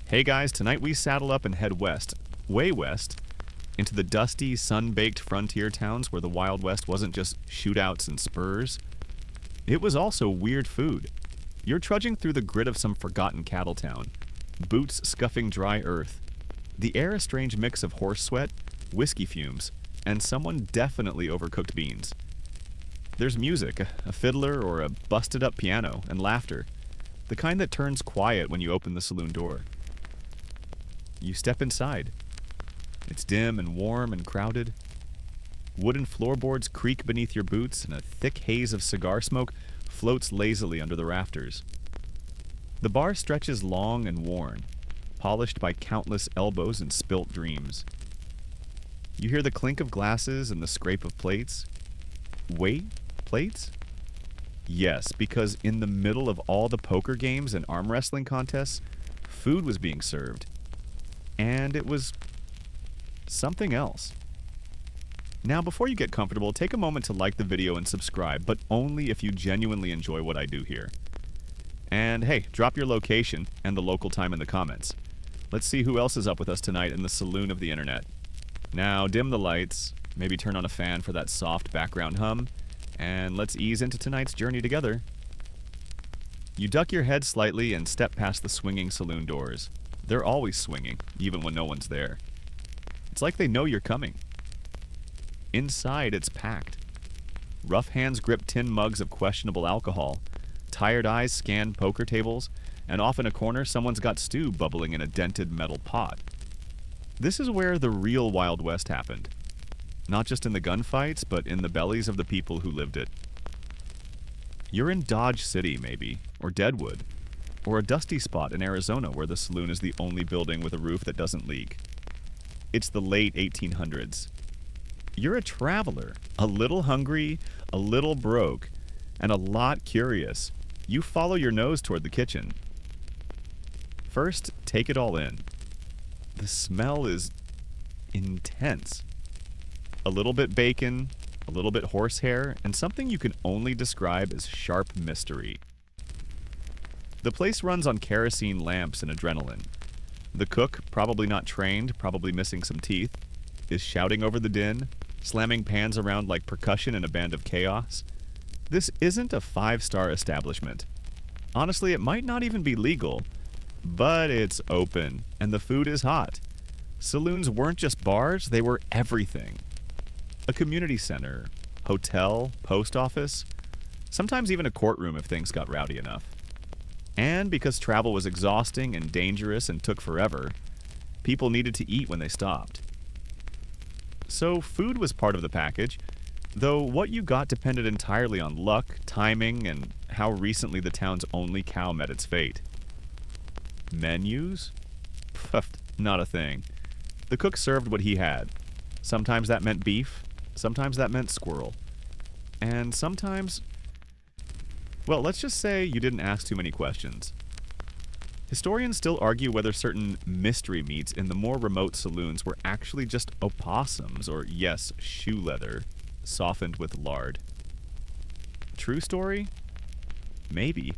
Hey guys, tonight we saddle up and head west, way west, into the dusty, sun-baked frontier towns where the Wild West wasn't just shootouts and Spurs. It was also weird food. You're trudging through the grit of some forgotten cattle town, boots scuffing dry earth. The air a strange mix of horse sweat, whiskey fumes, and someone definitely overcooked beans. There's music, a fiddler or a busted-up piano, and laughter, the kind that turns quiet when you open the saloon door. You step inside. It's dim and warm and crowded. Wooden floorboards creak beneath your boots, and a thick haze of cigar smoke floats lazily under the rafters. The bar stretches long and worn, polished by countless elbows and spilt dreams. You hear the clink of glasses and the scrape of plates. Wait, plates? Yes, because in the middle of all the poker games and arm wrestling contests, food was being served. And it was something else. Now, before you get comfortable, take a moment to like the video and subscribe, but only if you genuinely enjoy what I do here. And hey, drop your location and the local time in the comments. Let's see who else is up with us tonight in the saloon of the internet. Now, dim the lights, maybe turn on a fan for that soft background hum, and let's ease into tonight's journey together. You duck your head slightly and step past the swinging saloon doors. They're always swinging, even when no one's there. It's like they know you're coming. Inside, it's packed. Rough hands grip tin mugs of questionable alcohol. Tired eyes scan poker tables, and off in a corner, someone's got stew bubbling in a dented metal pot. This is where the real Wild West happened. Not just in the gunfights, but in the bellies of the people who lived it. You're in Dodge City, maybe, or Deadwood, or a dusty spot in Arizona where the saloon is the only building with a roof that doesn't leak. It's the late 1800s. You're a traveler, a little hungry, a little broke, and a lot curious. You follow your nose toward the kitchen. First, take it all in. The smell is intense. A little bit bacon, a little bit horsehair, and something you can only describe as sharp mystery. The place runs on kerosene lamps and adrenaline. The cook, probably not trained, probably missing some teeth, is shouting over the din, slamming pans around like percussion in a band of chaos. This isn't a five-star establishment. Honestly, it might not even be legal, but it's open, and the food is hot. Saloons weren't just bars, they were everything. A community center, hotel, post office, sometimes even a courtroom if things got rowdy enough. And because travel was exhausting and dangerous and took forever, people needed to eat when they stopped. So food was part of the package, though what you got depended entirely on luck, timing, and how recently the town's only cow met its fate. Menus? Pfft, not a thing. The cook served what he had. Sometimes that meant beef, sometimes that meant squirrel. And sometimes, well, let's just say you didn't ask too many questions. Historians still argue whether certain mystery meats in the more remote saloons were actually just opossums or, yes, shoe leather, softened with lard. True story? Maybe.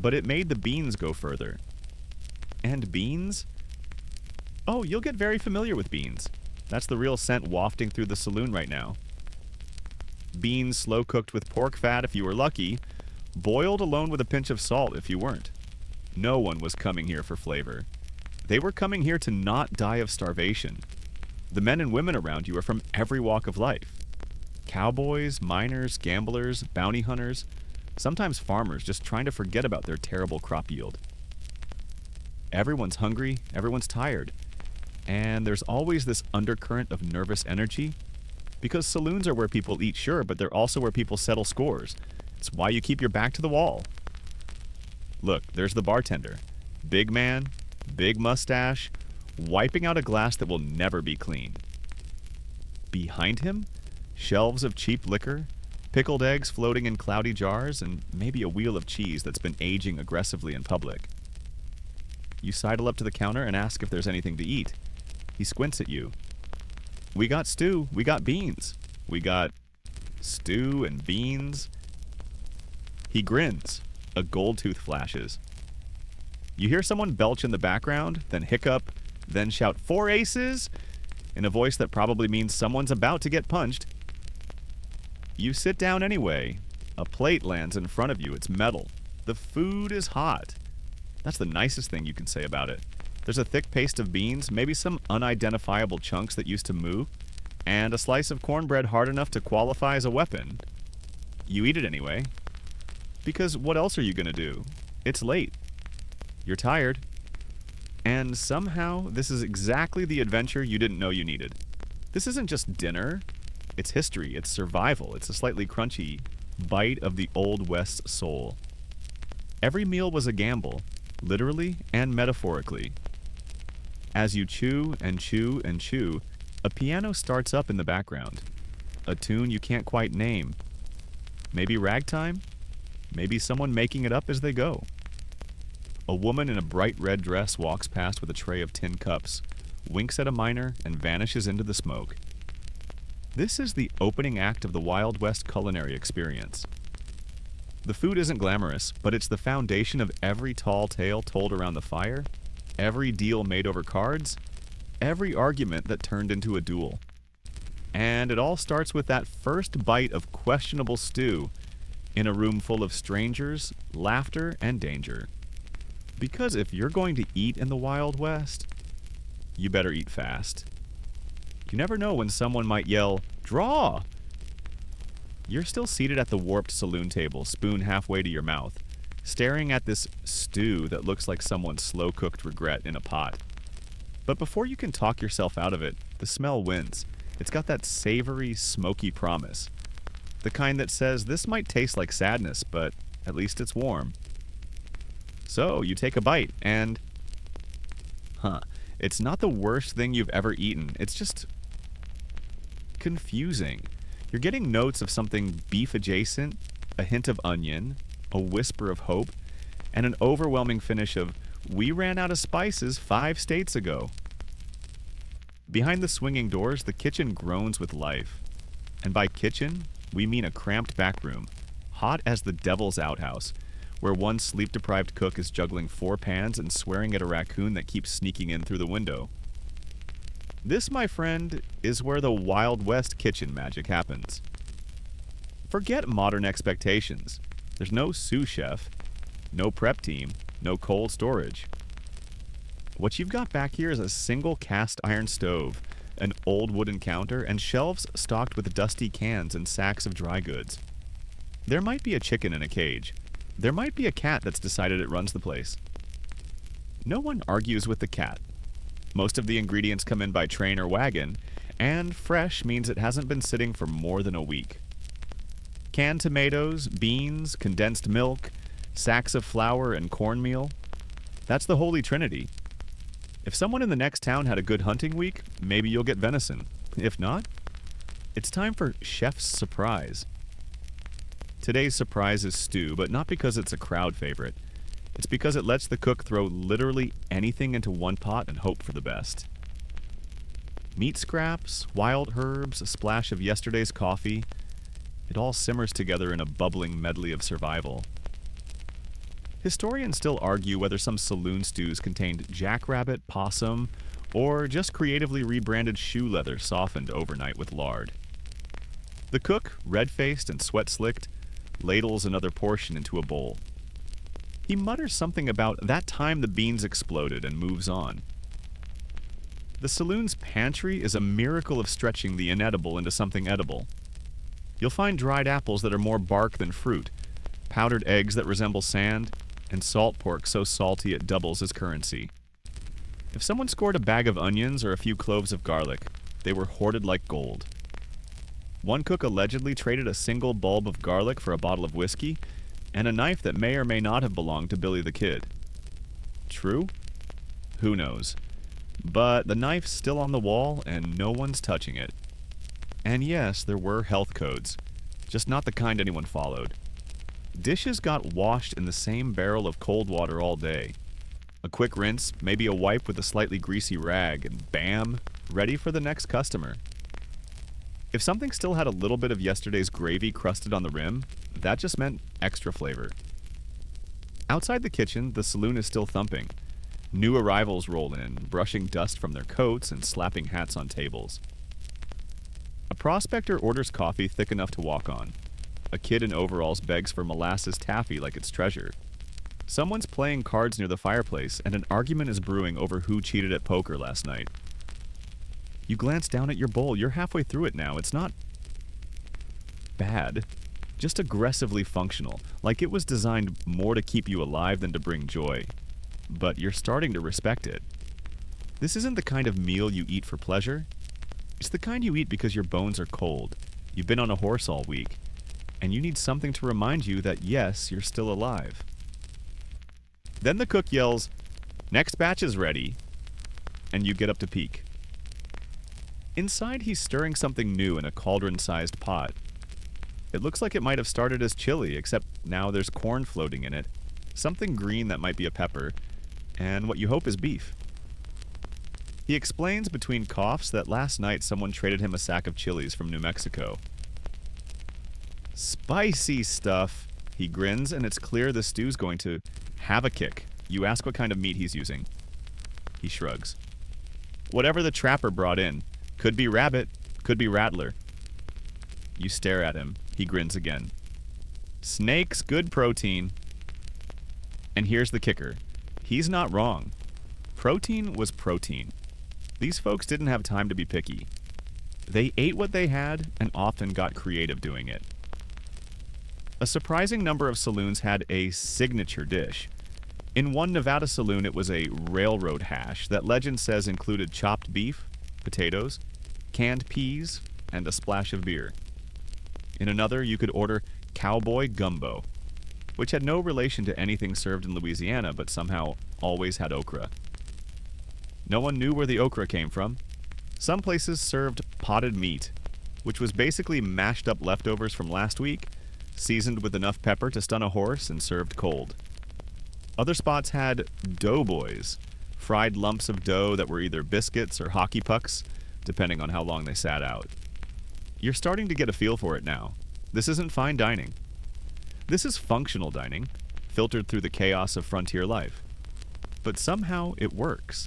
But it made the beans go further. And beans? Oh, you'll get very familiar with beans. That's the real scent wafting through the saloon right now. Beans slow-cooked with pork fat if you were lucky, boiled alone with a pinch of salt if you weren't. No one was coming here for flavor. They were coming here to not die of starvation. The men and women around you are from every walk of life. Cowboys, miners, gamblers, bounty hunters, sometimes farmers just trying to forget about their terrible crop yield. Everyone's hungry, everyone's tired, and there's always this undercurrent of nervous energy. Because saloons are where people eat, sure, but they're also where people settle scores. It's why you keep your back to the wall. Look, there's the bartender. Big man, big mustache, wiping out a glass that will never be clean. Behind him, shelves of cheap liquor, pickled eggs floating in cloudy jars, and maybe a wheel of cheese that's been aging aggressively in public. You sidle up to the counter and ask if there's anything to eat. He squints at you. We got stew, we got beans. We got stew and beans. He grins. A gold tooth flashes. You hear someone belch in the background, then hiccup, then shout 4 aces in a voice that probably means someone's about to get punched. You sit down anyway. A plate lands in front of you. It's metal. The food is hot. That's the nicest thing you can say about it. There's a thick paste of beans, maybe some unidentifiable chunks that used to moo, and a slice of cornbread hard enough to qualify as a weapon. You eat it anyway. Because what else are you going to do? It's late. You're tired. And somehow, this is exactly the adventure you didn't know you needed. This isn't just dinner. It's history. It's survival. It's a slightly crunchy bite of the Old West soul. Every meal was a gamble, literally and metaphorically. As you chew and chew and chew, a piano starts up in the background. A tune you can't quite name. Maybe ragtime? Maybe someone making it up as they go. A woman in a bright red dress walks past with a tray of tin cups, winks at a miner, and vanishes into the smoke. This is the opening act of the Wild West culinary experience. The food isn't glamorous, but it's the foundation of every tall tale told around the fire, every deal made over cards, every argument that turned into a duel. And it all starts with that first bite of questionable stew in a room full of strangers, laughter, and danger. Because if you're going to eat in the Wild West, you better eat fast. You never know when someone might yell, "Draw!" You're still seated at the warped saloon table, spoon halfway to your mouth, staring at this stew that looks like someone's slow-cooked regret in a pot. But before you can talk yourself out of it, the smell wins. It's got that savory, smoky promise. The kind that says, this might taste like sadness, but at least it's warm. So, you take a bite, and... it's not the worst thing you've ever eaten. It's just... confusing. You're getting notes of something beef-adjacent, a hint of onion, a whisper of hope, and an overwhelming finish of, we ran out of spices 5 states ago. Behind the swinging doors, the kitchen groans with life. And by kitchen, we mean a cramped back room, hot as the devil's outhouse, where one sleep-deprived cook is juggling 4 pans and swearing at a raccoon that keeps sneaking in through the window. This, my friend, is where the Wild West kitchen magic happens. Forget modern expectations. There's no sous chef, no prep team, no cold storage. What you've got back here is a single cast iron stove, an old wooden counter, and shelves stocked with dusty cans and sacks of dry goods. There might be a chicken in a cage. There might be a cat that's decided it runs the place. No one argues with the cat. Most of the ingredients come in by train or wagon, and fresh means it hasn't been sitting for more than a week. Canned tomatoes, beans, condensed milk, sacks of flour, and cornmeal. That's the Holy Trinity. If someone in the next town had a good hunting week, maybe you'll get venison. If not, it's time for Chef's Surprise. Today's surprise is stew, but not because it's a crowd favorite. It's because it lets the cook throw literally anything into one pot and hope for the best. Meat scraps, wild herbs, a splash of yesterday's coffee. It all simmers together in a bubbling medley of survival. Historians still argue whether some saloon stews contained jackrabbit, possum, or just creatively rebranded shoe leather softened overnight with lard. The cook, red-faced and sweat-slicked, ladles another portion into a bowl. He mutters something about that time the beans exploded and moves on. The saloon's pantry is a miracle of stretching the inedible into something edible. You'll find dried apples that are more bark than fruit, powdered eggs that resemble sand, and salt pork so salty it doubles as currency. If someone scored a bag of onions or a few cloves of garlic, they were hoarded like gold. One cook allegedly traded a single bulb of garlic for a bottle of whiskey, and a knife that may or may not have belonged to Billy the Kid. True? Who knows? But the knife's still on the wall, and no one's touching it. And yes, there were health codes, just not the kind anyone followed. Dishes got washed in the same barrel of cold water all day. A quick rinse, maybe a wipe with a slightly greasy rag, and bam, ready for the next customer. If something still had a little bit of yesterday's gravy crusted on the rim, that just meant extra flavor. Outside the kitchen, the saloon is still thumping. New arrivals roll in, brushing dust from their coats and slapping hats on tables. A prospector orders coffee thick enough to walk on. A kid in overalls begs for molasses taffy like it's treasure. Someone's playing cards near the fireplace, and an argument is brewing over who cheated at poker last night. You glance down at your bowl. You're halfway through it now. It's not bad, just aggressively functional, like it was designed more to keep you alive than to bring joy. But you're starting to respect it. This isn't the kind of meal you eat for pleasure. It's the kind you eat because your bones are cold. You've been on a horse all week, and you need something to remind you that yes, you're still alive. Then the cook yells, "Next batch is ready," and you get up to peek. Inside, he's stirring something new in a cauldron-sized pot. It looks like it might have started as chili, except now there's corn floating in it, something green that might be a pepper, and what you hope is beef. He explains between coughs that last night someone traded him a sack of chilies from New Mexico. Spicy stuff, he grins, and it's clear the stew's going to have a kick. You ask what kind of meat he's using. He shrugs. Whatever the trapper brought in. Could be rabbit, could be rattler. You stare at him. He grins again. Snakes, good protein. And here's the kicker. He's not wrong. Protein was protein. These folks didn't have time to be picky. They ate what they had and often got creative doing it. A surprising number of saloons had a signature dish. In one Nevada saloon, it was a railroad hash that legend says included chopped beef, potatoes, canned peas, and a splash of beer. In another, you could order cowboy gumbo, which had no relation to anything served in Louisiana but somehow always had okra. No one knew where the okra came from. Some places served potted meat, which was basically mashed up leftovers from last week, seasoned with enough pepper to stun a horse and served cold. Other spots had doughboys, fried lumps of dough that were either biscuits or hockey pucks, depending on how long they sat out. You're starting to get a feel for it now. This isn't fine dining. This is functional dining, filtered through the chaos of frontier life. But somehow it works.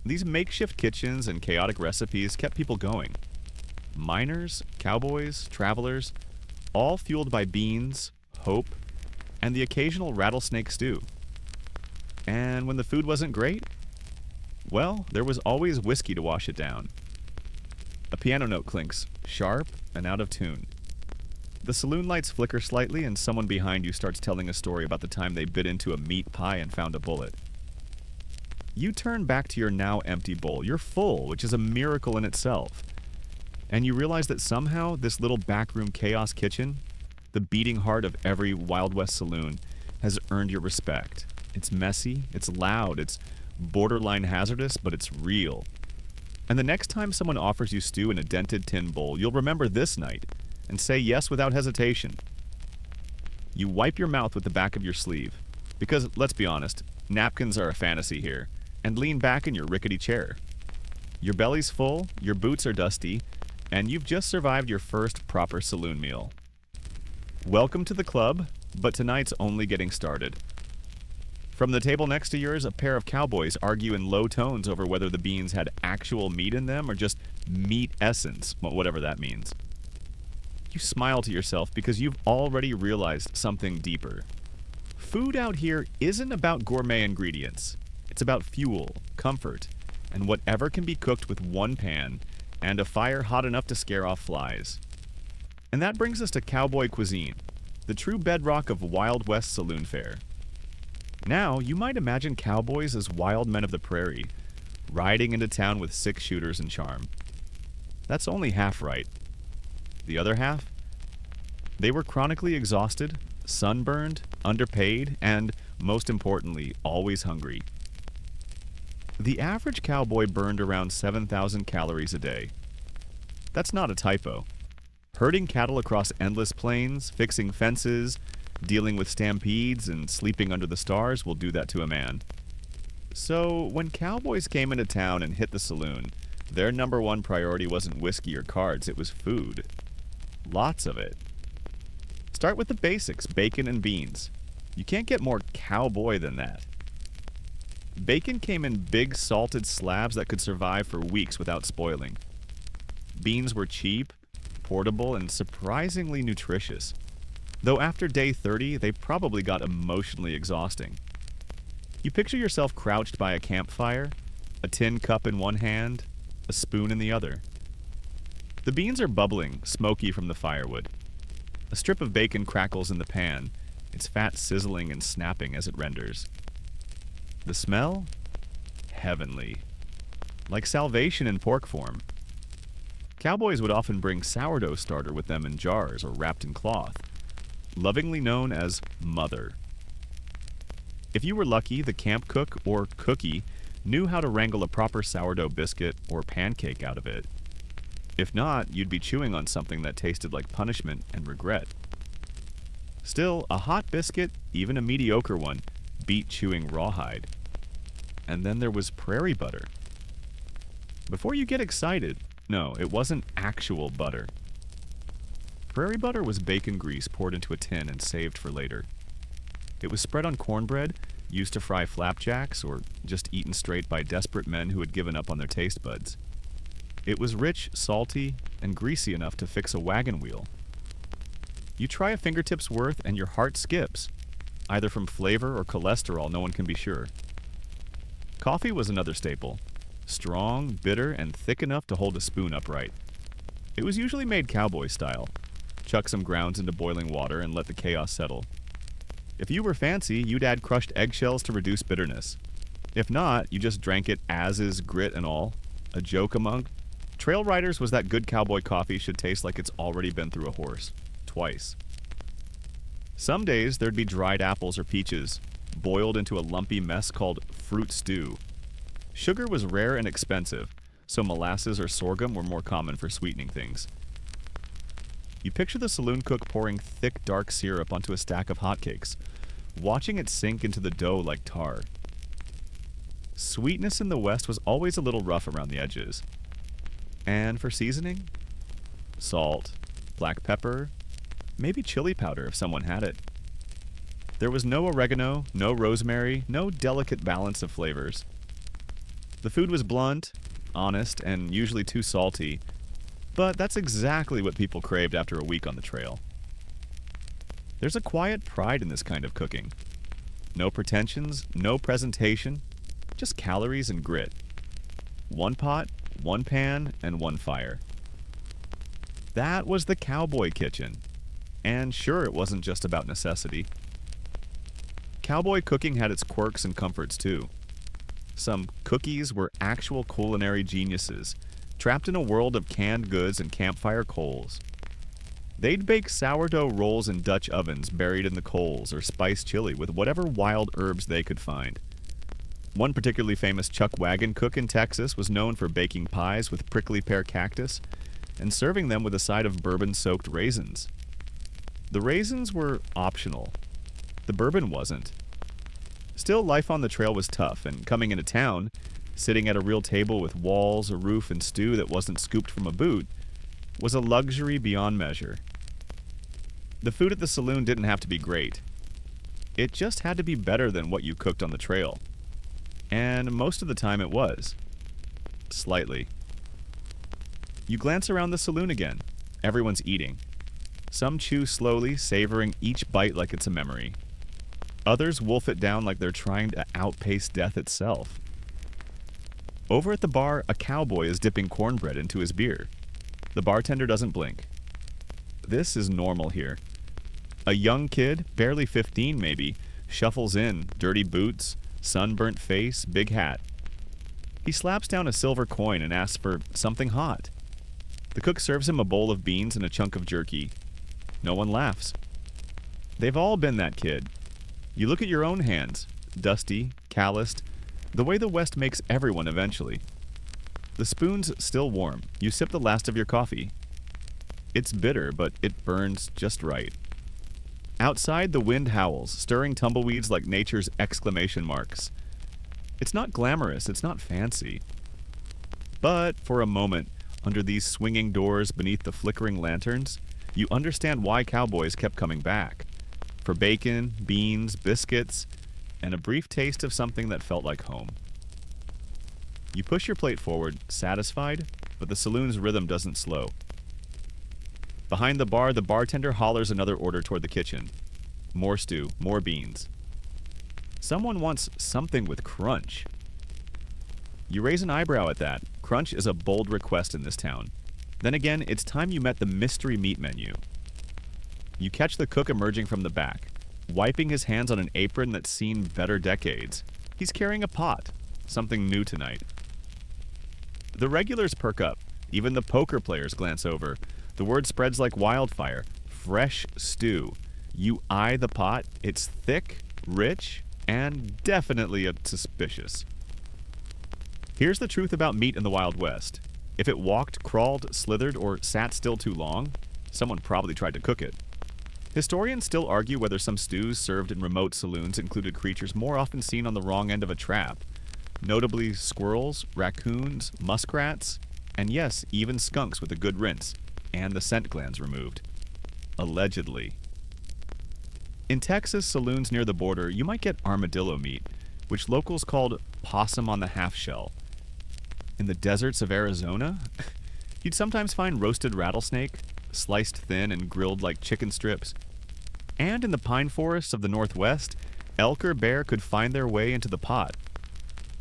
These makeshift kitchens and chaotic recipes kept people going. Miners, cowboys, travelers, all fueled by beans, hope, and the occasional rattlesnake stew. And when the food wasn't great, well, there was always whiskey to wash it down. A piano note clinks, sharp and out of tune. The saloon lights flicker slightly and someone behind you starts telling a story about the time they bit into a meat pie and found a bullet. You turn back to your now empty bowl. You're full, which is a miracle in itself. And you realize that somehow this little backroom chaos kitchen, the beating heart of every Wild West saloon, has earned your respect. It's messy, it's loud, it's borderline hazardous, but it's real. And the next time someone offers you stew in a dented tin bowl, you'll remember this night and say yes without hesitation. You wipe your mouth with the back of your sleeve, because, let's be honest, napkins are a fantasy here, and lean back in your rickety chair. Your belly's full, your boots are dusty, and you've just survived your first proper saloon meal. Welcome to the club, but tonight's only getting started. From the table next to yours, a pair of cowboys argue in low tones over whether the beans had actual meat in them or just meat essence, whatever that means. You smile to yourself because you've already realized something deeper. Food out here isn't about gourmet ingredients. It's about fuel, comfort, and whatever can be cooked with one pan and a fire hot enough to scare off flies. And that brings us to cowboy cuisine, the true bedrock of Wild West saloon fare. Now, you might imagine cowboys as wild men of the prairie, riding into town with six-shooters and charm. That's only half right. The other half? They were chronically exhausted, sunburned, underpaid, and, most importantly, always hungry. The average cowboy burned around 7,000 calories a day. That's not a typo. Herding cattle across endless plains, fixing fences, dealing with stampedes, and sleeping under the stars will do that to a man. So, when cowboys came into town and hit the saloon, their number one priority wasn't whiskey or cards, it was food. Lots of it. Start with the basics, bacon and beans. You can't get more cowboy than that. Bacon came in big salted slabs that could survive for weeks without spoiling. Beans were cheap, portable, and surprisingly nutritious. Though after day 30, they probably got emotionally exhausting. You picture yourself crouched by a campfire, a tin cup in one hand, a spoon in the other. The beans are bubbling, smoky from the firewood. A strip of bacon crackles in the pan, its fat sizzling and snapping as it renders. The smell? Heavenly. Like salvation in pork form. Cowboys would often bring sourdough starter with them in jars or wrapped in cloth, lovingly known as Mother. If you were lucky, the camp cook or cookie knew how to wrangle a proper sourdough biscuit or pancake out of it. If not, you'd be chewing on something that tasted like punishment and regret. Still, a hot biscuit, even a mediocre one, beat chewing rawhide. And then there was prairie butter. Before you get excited, no, it wasn't actual butter. Prairie butter was bacon grease poured into a tin and saved for later. It was spread on cornbread, used to fry flapjacks, or just eaten straight by desperate men who had given up on their taste buds. It was rich, salty, and greasy enough to fix a wagon wheel. You try a fingertip's worth and your heart skips, either from flavor or cholesterol, no one can be sure. Coffee was another staple, strong, bitter, and thick enough to hold a spoon upright. It was usually made cowboy style. Chuck some grounds into boiling water and let the chaos settle. If you were fancy, you'd add crushed eggshells to reduce bitterness. If not, you just drank it as is, grit and all. A joke among trail riders was that good cowboy coffee should taste like it's already been through a horse. Twice. Some days there'd be dried apples or peaches, boiled into a lumpy mess called fruit stew. Sugar was rare and expensive, so molasses or sorghum were more common for sweetening things. You picture the saloon cook pouring thick, dark syrup onto a stack of hotcakes, watching it sink into the dough like tar. Sweetness in the West was always a little rough around the edges. And for seasoning? Salt, black pepper, maybe chili powder if someone had it. There was no oregano, no rosemary, no delicate balance of flavors. The food was blunt, honest, and usually too salty, but that's exactly what people craved after a week on the trail. There's a quiet pride in this kind of cooking. No pretensions, no presentation, just calories and grit. One pot, one pan, and one fire. That was the cowboy kitchen. And sure, it wasn't just about necessity. Cowboy cooking had its quirks and comforts too. Some cookies were actual culinary geniuses, trapped in a world of canned goods and campfire coals. They'd bake sourdough rolls in Dutch ovens buried in the coals or spice chili with whatever wild herbs they could find. One particularly famous chuck wagon cook in Texas was known for baking pies with prickly pear cactus and serving them with a side of bourbon-soaked raisins. The raisins were optional. The bourbon wasn't. Still, life on the trail was tough, and coming into town, sitting at a real table with walls, a roof, and stew that wasn't scooped from a boot, was a luxury beyond measure. The food at the saloon didn't have to be great. It just had to be better than what you cooked on the trail. And most of the time it was. Slightly. You glance around the saloon again. Everyone's eating. Some chew slowly, savoring each bite like it's a memory. Others wolf it down like they're trying to outpace death itself. Over at the bar, a cowboy is dipping cornbread into his beer. The bartender doesn't blink. This is normal here. A young kid, barely 15 maybe, shuffles in, dirty boots, sunburnt face, big hat. He slaps down a silver coin and asks for something hot. The cook serves him a bowl of beans and a chunk of jerky. No one laughs. They've all been that kid. You look at your own hands, dusty, calloused, the way the West makes everyone eventually. The spoon's still warm. You sip the last of your coffee. It's bitter, but it burns just right. Outside, the wind howls, stirring tumbleweeds like nature's exclamation marks. It's not glamorous, it's not fancy. But for a moment, under these swinging doors beneath the flickering lanterns, you understand why cowboys kept coming back. for bacon, beans, biscuits, and a brief taste of something that felt like home. You push your plate forward, satisfied, but the saloon's rhythm doesn't slow. Behind the bar, the bartender hollers another order toward the kitchen. More stew, more beans. Someone wants something with crunch. You raise an eyebrow at that. Crunch is a bold request in this town. Then again, it's time you met the mystery meat menu. You catch the cook emerging from the back, wiping his hands on an apron that's seen better decades. He's carrying a pot, something new tonight. The regulars perk up. Even the poker players glance over. The word spreads like wildfire. Fresh stew. You eye the pot. It's thick, rich, and definitely suspicious. Here's the truth about meat in the Wild West. If it walked, crawled, slithered, or sat still too long, someone probably tried to cook it. Historians still argue whether some stews served in remote saloons included creatures more often seen on the wrong end of a trap, notably squirrels, raccoons, muskrats, and yes, even skunks with a good rinse, and the scent glands removed. Allegedly. In Texas saloons near the border, you might get armadillo meat, which locals called possum on the half-shell. In the deserts of Arizona, you'd sometimes find roasted rattlesnake, sliced thin and grilled like chicken strips. And in the pine forests of the Northwest, elk or bear could find their way into the pot,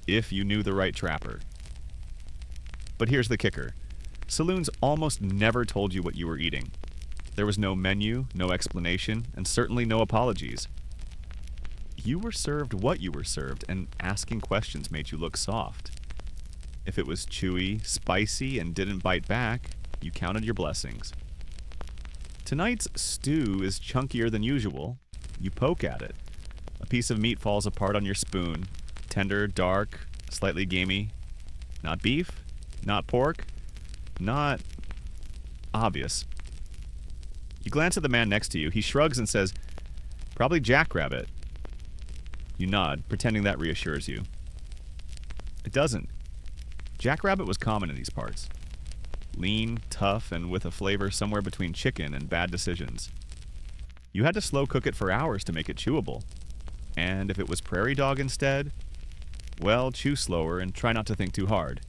if you knew the right trapper. But here's the kicker. Saloons almost never told you what you were eating. There was no menu, no explanation, and certainly no apologies. You were served what you were served, and asking questions made you look soft. If it was chewy, spicy, and didn't bite back, you counted your blessings. Tonight's stew is chunkier than usual. You poke at it. A piece of meat falls apart on your spoon. Tender, dark, slightly gamey. Not beef, not pork, not obvious. You glance at the man next to you. He shrugs and says, "Probably jackrabbit." You nod, pretending that reassures you. It doesn't. Jackrabbit was common in these parts. Lean, tough, and with a flavor somewhere between chicken and bad decisions. You had to slow cook it for hours to make it chewable. And if it was prairie dog instead, well, chew slower and try not to think too hard.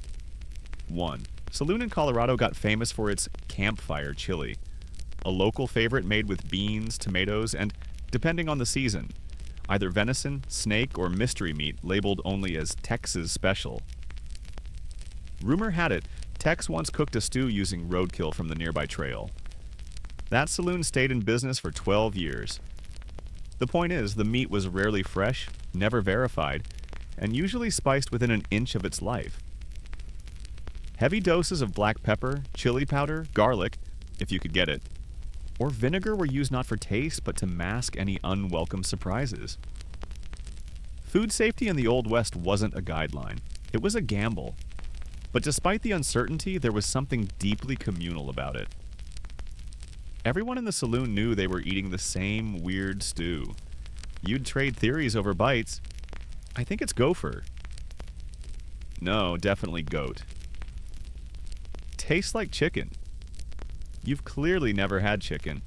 1. Saloon in Colorado got famous for its campfire chili, a local favorite made with beans, tomatoes, and, depending on the season, either venison, snake, or mystery meat labeled only as Texas Special. Rumor had it, Tex once cooked a stew using roadkill from the nearby trail. That saloon stayed in business for 12 years. The point is, the meat was rarely fresh, never verified, and usually spiced within an inch of its life. Heavy doses of black pepper, chili powder, garlic, if you could get it, or vinegar were used not for taste, but to mask any unwelcome surprises. Food safety in the Old West wasn't a guideline. It was a gamble. But despite the uncertainty, there was something deeply communal about it. Everyone in the saloon knew they were eating the same weird stew. You'd trade theories over bites. I think it's gopher. No, definitely goat. Tastes like chicken. You've clearly never had chicken.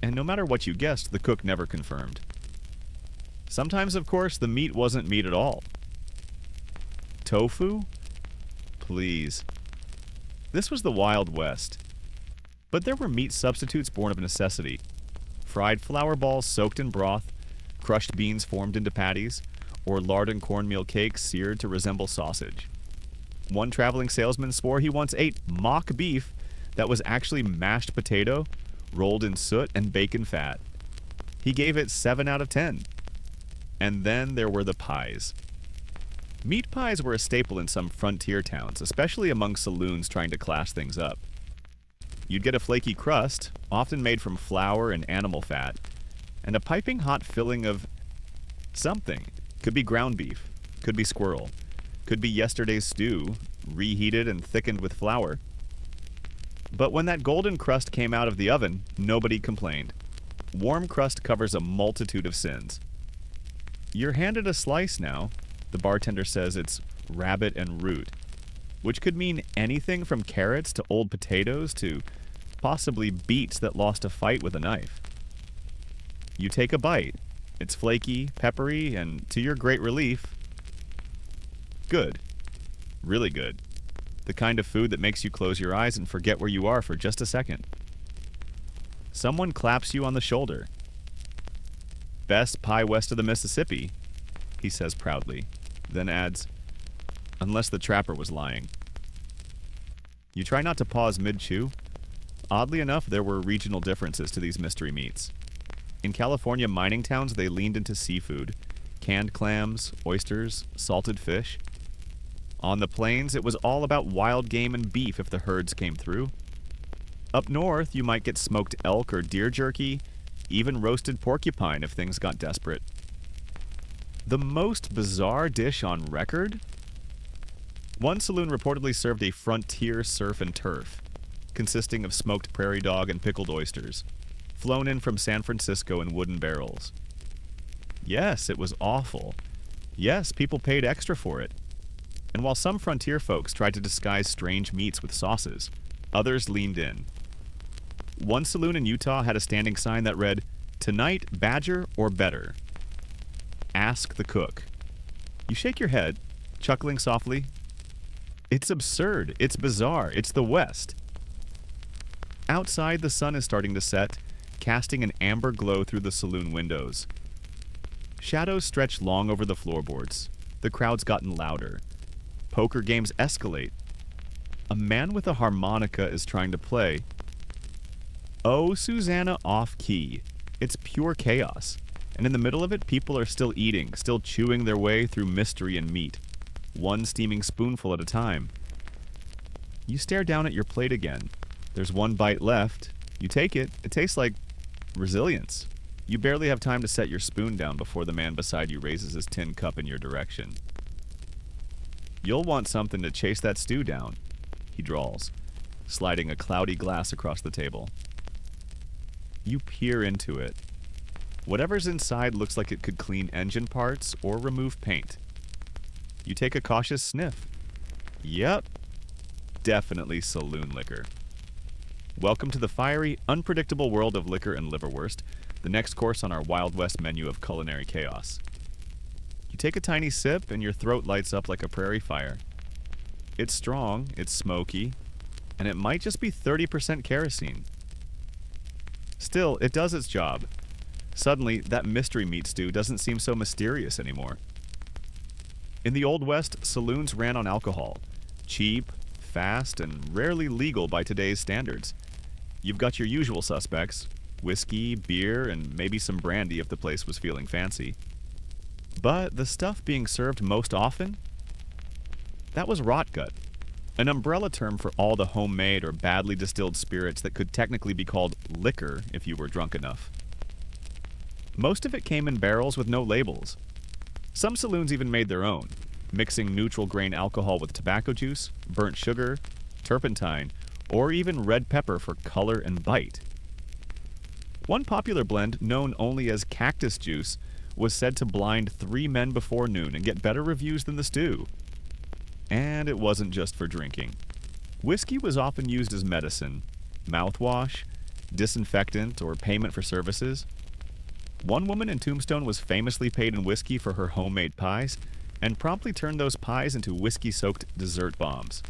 And no matter what you guessed, the cook never confirmed. Sometimes, of course, the meat wasn't meat at all. Tofu? Please. This was the Wild West. But there were meat substitutes born of necessity. Fried flour balls soaked in broth, crushed beans formed into patties, or lard and cornmeal cakes seared to resemble sausage. One traveling salesman swore he once ate mock beef that was actually mashed potato, rolled in soot and bacon fat. He gave it 7 out of 10. And then there were the pies. Meat pies were a staple in some frontier towns, especially among saloons trying to class things up. You'd get a flaky crust, often made from flour and animal fat, and a piping hot filling of something. Could be ground beef, could be squirrel, could be yesterday's stew, reheated and thickened with flour. But when that golden crust came out of the oven, nobody complained. Warm crust covers a multitude of sins. You're handed a slice now. The bartender says it's rabbit and root, which could mean anything from carrots to old potatoes to possibly beets that lost a fight with a knife. You take a bite. It's flaky, peppery, and to your great relief, good. Really good. The kind of food that makes you close your eyes and forget where you are for just a second. Someone claps you on the shoulder. Best pie west of the Mississippi, he says proudly, then adds, unless the trapper was lying. You try not to pause mid-chew. Oddly enough, there were regional differences to these mystery meats. In California mining towns, they leaned into seafood, canned clams, oysters, salted fish. On the plains, it was all about wild game and beef if the herds came through. Up north, you might get smoked elk or deer jerky, even roasted porcupine if things got desperate. The most bizarre dish on record? One saloon reportedly served a frontier surf and turf, consisting of smoked prairie dog and pickled oysters, flown in from San Francisco in wooden barrels. Yes, it was awful. Yes, people paid extra for it. And while some frontier folks tried to disguise strange meats with sauces, others leaned in. One saloon in Utah had a standing sign that read, "Tonight, badger or better. Ask the cook." You shake your head, chuckling softly. It's absurd. It's bizarre. It's the West. Outside, the sun is starting to set, casting an amber glow through the saloon windows. Shadows stretch long over the floorboards. The crowd's gotten louder. Poker games escalate. A man with a harmonica is trying to play. Oh, Susanna off-key. It's pure chaos. And in the middle of it, people are still eating, still chewing their way through mystery and meat, one steaming spoonful at a time. You stare down at your plate again. There's one bite left. You take it. It tastes like resilience. You barely have time to set your spoon down before the man beside you raises his tin cup in your direction. You'll want something to chase that stew down, he drawls, sliding a cloudy glass across the table. You peer into it. Whatever's inside looks like it could clean engine parts or remove paint. You take a cautious sniff. Yep, definitely saloon liquor. Welcome to the fiery, unpredictable world of liquor and liverwurst, the next course on our Wild West menu of culinary chaos. You take a tiny sip and your throat lights up like a prairie fire. It's strong, it's smoky, and it might just be 30% kerosene. Still, it does its job. Suddenly, that mystery meat stew doesn't seem so mysterious anymore. In the Old West, saloons ran on alcohol. Cheap, fast, and rarely legal by today's standards. You've got your usual suspects: whiskey, beer, and maybe some brandy if the place was feeling fancy. But the stuff being served most often? That was rotgut, an umbrella term for all the homemade or badly distilled spirits that could technically be called liquor if you were drunk enough. Most of it came in barrels with no labels. Some saloons even made their own, mixing neutral grain alcohol with tobacco juice, burnt sugar, turpentine, or even red pepper for color and bite. One popular blend, known only as cactus juice, was said to blind 3 men before noon and get better reviews than the stew. And it wasn't just for drinking. Whiskey was often used as medicine, mouthwash, disinfectant, or payment for services. One woman in Tombstone was famously paid in whiskey for her homemade pies, and promptly turned those pies into whiskey-soaked dessert bombs.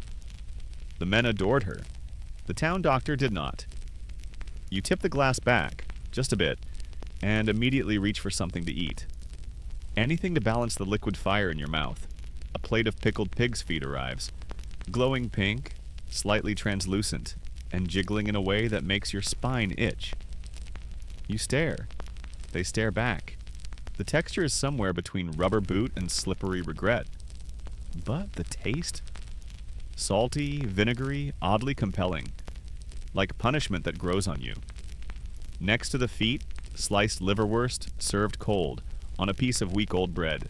The men adored her. The town doctor did not. You tip the glass back, just a bit, and immediately reach for something to eat. Anything to balance the liquid fire in your mouth. A plate of pickled pig's feet arrives, glowing pink, slightly translucent, and jiggling in a way that makes your spine itch. You stare. They stare back. The texture is somewhere between rubber boot and slippery regret. But the taste? Salty, vinegary, oddly compelling. Like punishment that grows on you. Next to the feet, sliced liverwurst served cold on a piece of week-old bread.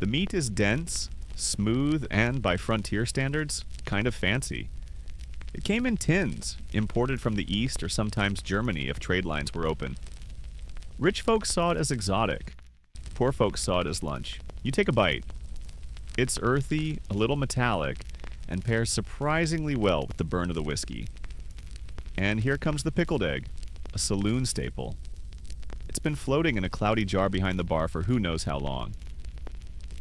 The meat is dense, smooth, and, by frontier standards, kind of fancy. It came in tins, imported from the East or sometimes Germany if trade lines were open. Rich folks saw it as exotic. Poor folks saw it as lunch. You take a bite. It's earthy, a little metallic, and pairs surprisingly well with the burn of the whiskey. And here comes the pickled egg, a saloon staple. It's been floating in a cloudy jar behind the bar for who knows how long.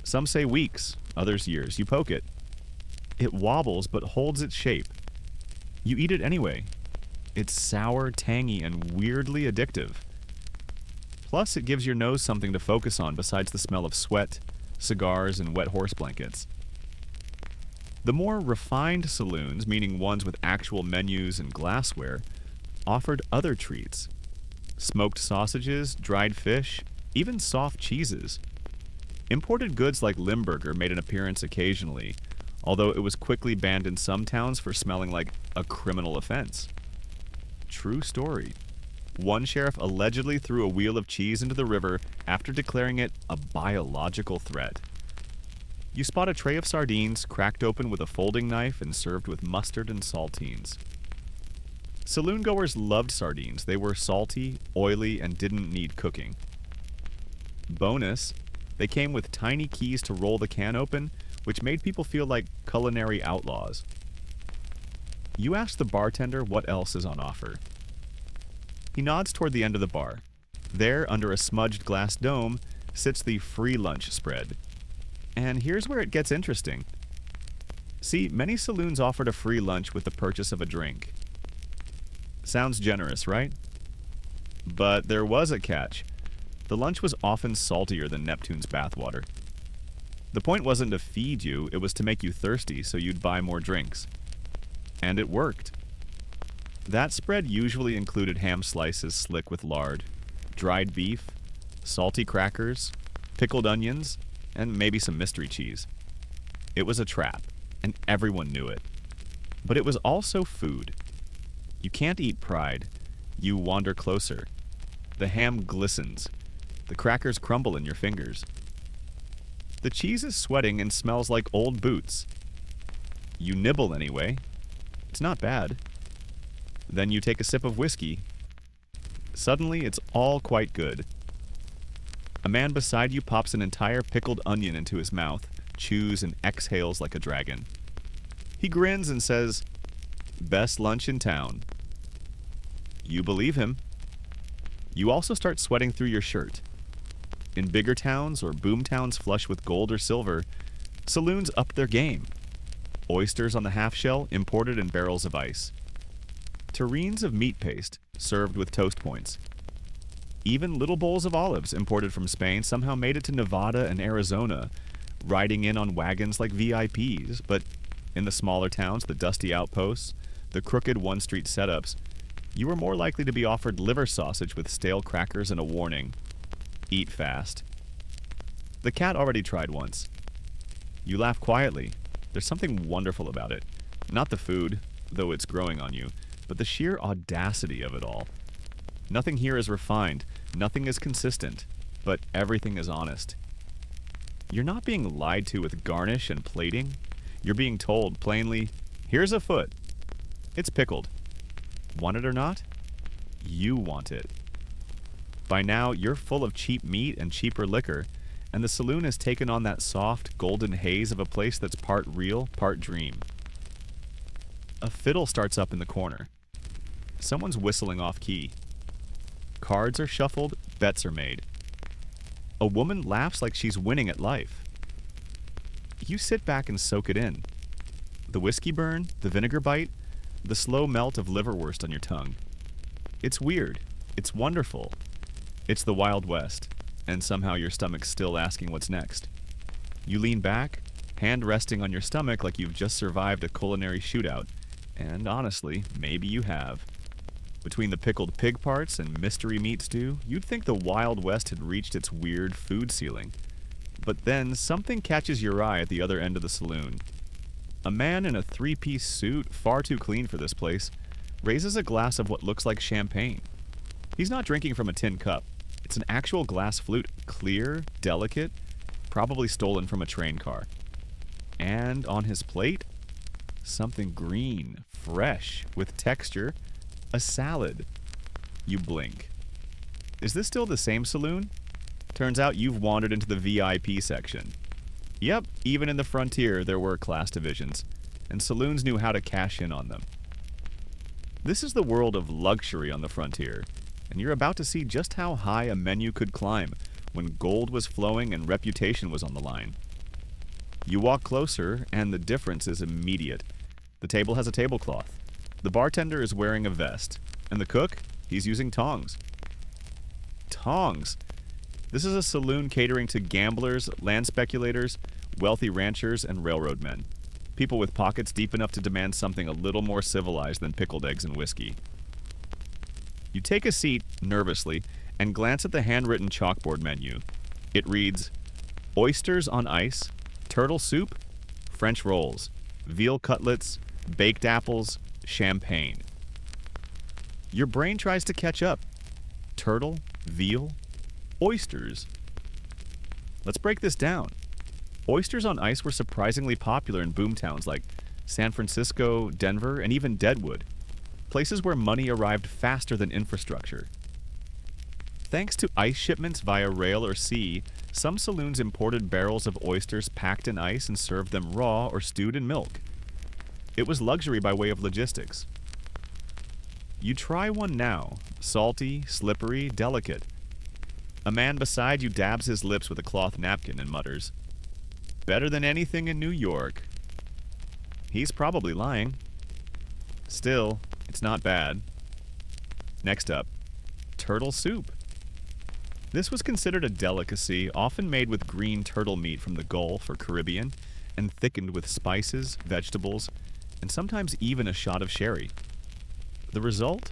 Some say weeks, others years. You poke it. It wobbles but holds its shape. You eat it anyway. It's sour, tangy, and weirdly addictive. Plus, it gives your nose something to focus on besides the smell of sweat, cigars, and wet horse blankets. The more refined saloons, meaning ones with actual menus and glassware, offered other treats. Smoked sausages, dried fish, even soft cheeses. Imported goods like Limburger made an appearance occasionally, although it was quickly banned in some towns for smelling like a criminal offense. True story. One sheriff allegedly threw a wheel of cheese into the river after declaring it a biological threat. You spot a tray of sardines cracked open with a folding knife and served with mustard and saltines. Saloon goers loved sardines. They were salty, oily, and didn't need cooking. Bonus, they came with tiny keys to roll the can open, which made people feel like culinary outlaws. You ask the bartender what else is on offer. He nods toward the end of the bar. There, under a smudged glass dome, sits the free lunch spread. And here's where it gets interesting. See, many saloons offered a free lunch with the purchase of a drink. Sounds generous, right? But there was a catch. The lunch was often saltier than Neptune's bathwater. The point wasn't to feed you, it was to make you thirsty so you'd buy more drinks. And it worked. That spread usually included ham slices slick with lard, dried beef, salty crackers, pickled onions, and maybe some mystery cheese. It was a trap, and everyone knew it. But it was also food. You can't eat pride. You wander closer. The ham glistens. The crackers crumble in your fingers. The cheese is sweating and smells like old boots. You nibble anyway. It's not bad. Then you take a sip of whiskey. Suddenly, it's all quite good. A man beside you pops an entire pickled onion into his mouth, chews and exhales like a dragon. He grins and says, "Best lunch in town." You believe him. You also start sweating through your shirt. In bigger towns or boom towns flush with gold or silver, saloons up their game. Oysters on the half shell imported in barrels of ice. Terrines of meat paste served with toast points. Even little bowls of olives imported from Spain somehow made it to Nevada and Arizona, riding in on wagons like VIPs, but in the smaller towns, the dusty outposts, the crooked one-street setups, you were more likely to be offered liver sausage with stale crackers and a warning. Eat fast. The cat already tried once. You laugh quietly. There's something wonderful about it. Not the food, though it's growing on you, but the sheer audacity of it all. Nothing here is refined, nothing is consistent, but everything is honest. You're not being lied to with garnish and plating. You're being told plainly, here's a foot. It's pickled. Want it or not? You want it. By now, you're full of cheap meat and cheaper liquor, and the saloon has taken on that soft, golden haze of a place that's part real, part dream. A fiddle starts up in the corner. Someone's whistling off key. Cards are shuffled, bets are made. A woman laughs like she's winning at life. You sit back and soak it in. The whiskey burn, the vinegar bite, the slow melt of liverwurst on your tongue. It's weird. It's wonderful. It's the Wild West, and somehow your stomach's still asking what's next. You lean back, hand resting on your stomach like you've just survived a culinary shootout, and honestly, maybe you have. Between the pickled pig parts and mystery meat stew, you'd think the Wild West had reached its weird food ceiling. But then something catches your eye at the other end of the saloon. A man in a three-piece suit, far too clean for this place, raises a glass of what looks like champagne. He's not drinking from a tin cup. It's an actual glass flute, clear, delicate, probably stolen from a train car. And on his plate, something green, fresh, with texture, a salad. You blink. Is this still the same saloon? Turns out you've wandered into the VIP section. Yep, even in the frontier there were class divisions, and saloons knew how to cash in on them. This is the world of luxury on the frontier, and you're about to see just how high a menu could climb when gold was flowing and reputation was on the line. You walk closer, and the difference is immediate. The table has a tablecloth. The bartender is wearing a vest, and the cook, he's using tongs. Tongs! This is a saloon catering to gamblers, land speculators, wealthy ranchers, and railroad men. People with pockets deep enough to demand something a little more civilized than pickled eggs and whiskey. You take a seat, nervously, and glance at the handwritten chalkboard menu. It reads, oysters on ice, turtle soup, French rolls, veal cutlets, baked apples, champagne. Your brain tries to catch up. Turtle, veal, oysters. Let's break this down. Oysters on ice were surprisingly popular in boomtowns like San Francisco, Denver, and even Deadwood, places where money arrived faster than infrastructure. Thanks to ice shipments via rail or sea, some saloons imported barrels of oysters packed in ice and served them raw or stewed in milk. It was luxury by way of logistics. You try one now, salty, slippery, delicate. A man beside you dabs his lips with a cloth napkin and mutters, "Better than anything in New York." He's probably lying. Still, it's not bad. Next up, turtle soup. This was considered a delicacy, often made with green turtle meat from the Gulf or Caribbean, and thickened with spices, vegetables, and sometimes even a shot of sherry. The result?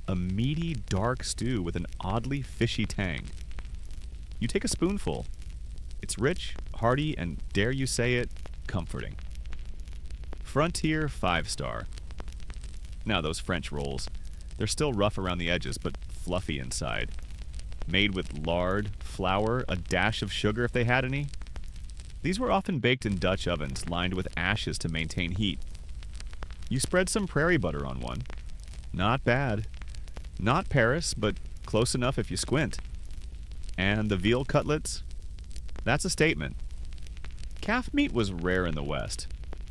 A meaty, dark stew with an oddly fishy tang. You take a spoonful. It's rich, hearty, and, dare you say it, comforting. Frontier 5-star. Now those French rolls. They're still rough around the edges, but fluffy inside. Made with lard, flour, a dash of sugar if they had any. These were often baked in Dutch ovens lined with ashes to maintain heat. You spread some prairie butter on one. Not bad. Not Paris, but close enough if you squint. And the veal cutlets? That's a statement. Calf meat was rare in the West.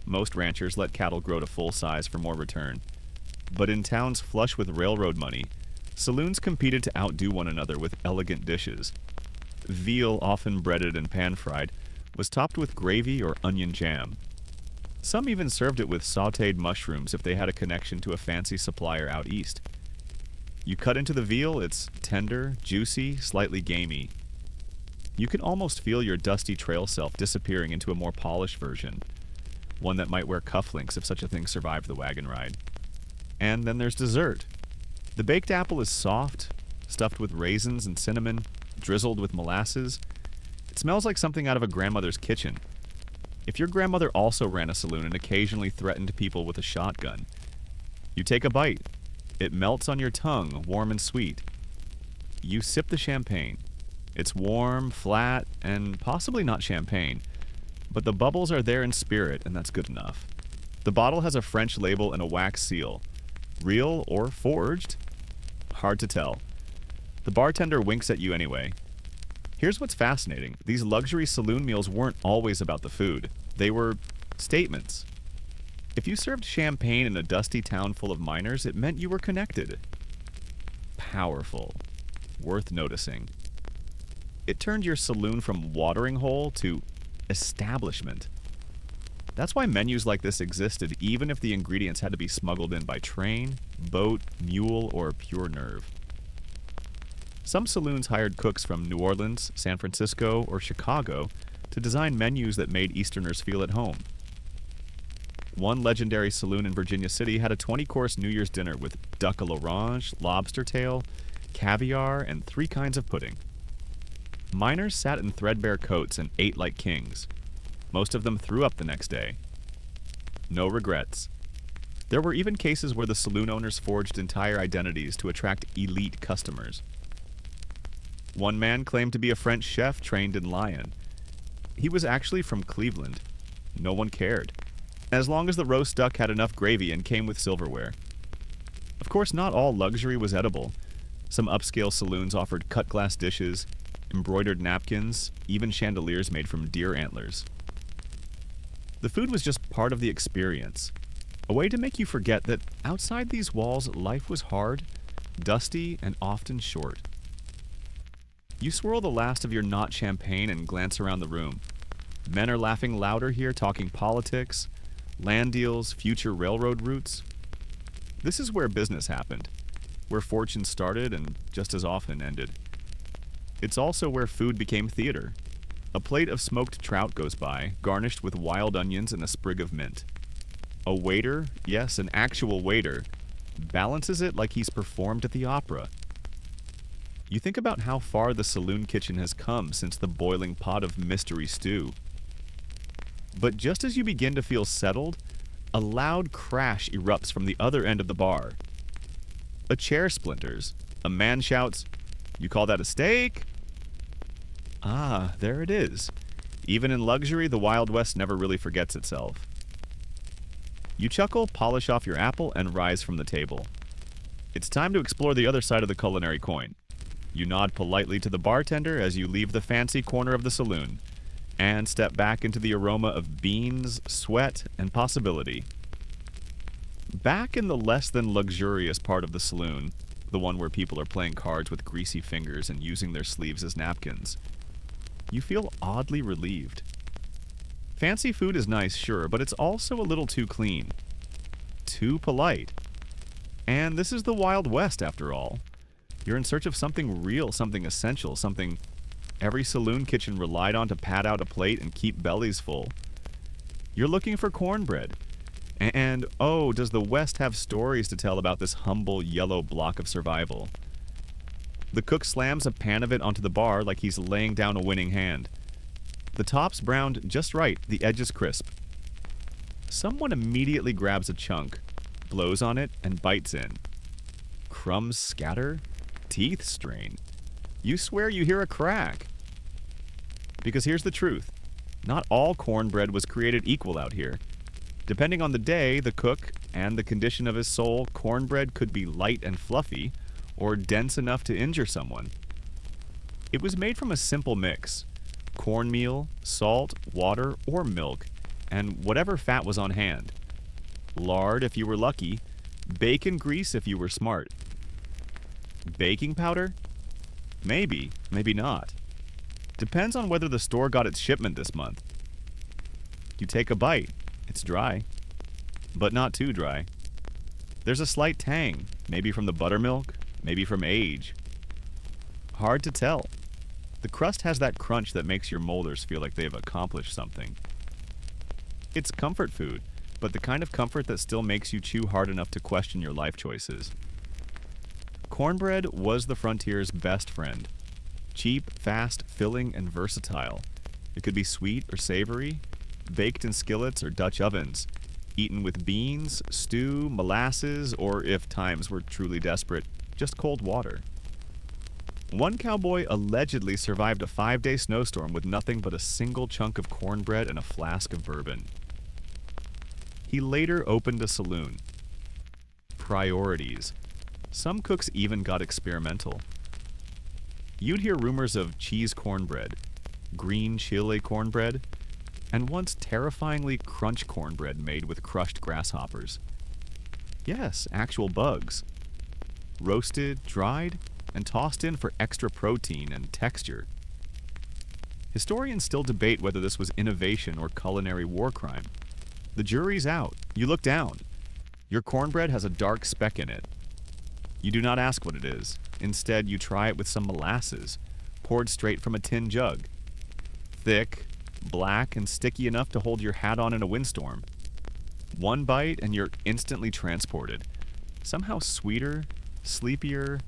Most ranchers let cattle grow to full size for more return. But in towns flush with railroad money, saloons competed to outdo one another with elegant dishes. Veal, often breaded and pan-fried, was topped with gravy or onion jam. Some even served it with sautéed mushrooms if they had a connection to a fancy supplier out east. You cut into the veal, it's tender, juicy, slightly gamey. You can almost feel your dusty trail self disappearing into a more polished version, one that might wear cufflinks if such a thing survived the wagon ride. And then there's dessert. The baked apple is soft, stuffed with raisins and cinnamon, drizzled with molasses. It smells like something out of a grandmother's kitchen. If your grandmother also ran a saloon and occasionally threatened people with a shotgun, you take a bite. It melts on your tongue, warm and sweet. You sip the champagne. It's warm, flat, and possibly not champagne, but the bubbles are there in spirit, and that's good enough. The bottle has a French label and a wax seal. Real or forged? Hard to tell. The bartender winks at you anyway. Here's what's fascinating. These luxury saloon meals weren't always about the food. They were statements. If you served champagne in a dusty town full of miners, it meant you were connected. Powerful. Worth noticing. It turned your saloon from watering hole to establishment. That's why menus like this existed, even if the ingredients had to be smuggled in by train, boat, mule, or pure nerve. Some saloons hired cooks from New Orleans, San Francisco, or Chicago to design menus that made Easterners feel at home. One legendary saloon in Virginia City had a 20-course New Year's dinner with duck à l'orange, lobster tail, caviar, and 3 kinds of pudding. Miners sat in threadbare coats and ate like kings. Most of them threw up the next day. No regrets. There were even cases where the saloon owners forged entire identities to attract elite customers. One man claimed to be a French chef trained in Lyon. He was actually from Cleveland. No one cared, as long as the roast duck had enough gravy and came with silverware. Of course, not all luxury was edible. Some upscale saloons offered cut-glass dishes, embroidered napkins, even chandeliers made from deer antlers. The food was just part of the experience, a way to make you forget that outside these walls, life was hard, dusty and often short. You swirl the last of your not champagne and glance around the room. Men are laughing louder here, talking politics, land deals, future railroad routes. This is where business happened, where fortune started and just as often ended. It's also where food became theater. A plate of smoked trout goes by, garnished with wild onions and a sprig of mint. A waiter, yes, an actual waiter, balances it like he's performed at the opera. You think about how far the saloon kitchen has come since the boiling pot of mystery stew. But just as you begin to feel settled, a loud crash erupts from the other end of the bar. A chair splinters. A man shouts, "You call that a steak?" Ah, there it is. Even in luxury, the Wild West never really forgets itself. You chuckle, polish off your apple, and rise from the table. It's time to explore the other side of the culinary coin. You nod politely to the bartender as you leave the fancy corner of the saloon, and step back into the aroma of beans, sweat, and possibility. Back in the less than luxurious part of the saloon, the one where people are playing cards with greasy fingers and using their sleeves as napkins, you feel oddly relieved. Fancy food is nice, sure, but it's also a little too clean. Too polite. And this is the Wild West, after all. You're in search of something real, something essential, something every saloon kitchen relied on to pad out a plate and keep bellies full. You're looking for cornbread. And, oh, does the West have stories to tell about this humble yellow block of survival? The cook slams a pan of it onto the bar like he's laying down a winning hand. The top's browned just right, the edges crisp. Someone immediately grabs a chunk, blows on it, and bites in. Crumbs scatter, teeth strain. You swear you hear a crack. Because here's the truth. Not all cornbread was created equal out here. Depending on the day, the cook, and the condition of his soul, cornbread could be light and fluffy, or dense enough to injure someone. It was made from a simple mix: cornmeal, salt, water, or milk, and whatever fat was on hand. Lard if you were lucky, bacon grease if you were smart. Baking powder? Maybe, maybe not. Depends on whether the store got its shipment this month. You take a bite. It's dry, but not too dry. There's a slight tang, maybe from the buttermilk, maybe from age. Hard to tell. The crust has that crunch that makes your molars feel like they've accomplished something. It's comfort food, but the kind of comfort that still makes you chew hard enough to question your life choices. Cornbread was the frontier's best friend. Cheap, fast, filling, and versatile. It could be sweet or savory, baked in skillets or Dutch ovens, eaten with beans, stew, molasses, or if times were truly desperate, just cold water. One cowboy allegedly survived a 5-day snowstorm with nothing but a single chunk of cornbread and a flask of bourbon. He later opened a saloon. Priorities. Some cooks even got experimental. You'd hear rumors of cheese cornbread, green chile cornbread, and once terrifyingly crunch cornbread made with crushed grasshoppers. Yes, actual bugs. Roasted, dried, and tossed in for extra protein and texture. Historians still debate whether this was innovation or culinary war crime. The jury's out. You look down. Your cornbread has a dark speck in it. You do not ask what it is. Instead, you try it with some molasses, poured straight from a tin jug. Thick, black, and sticky enough to hold your hat on in a windstorm. One bite and you're instantly transported. Somehow sweeter, sleepier,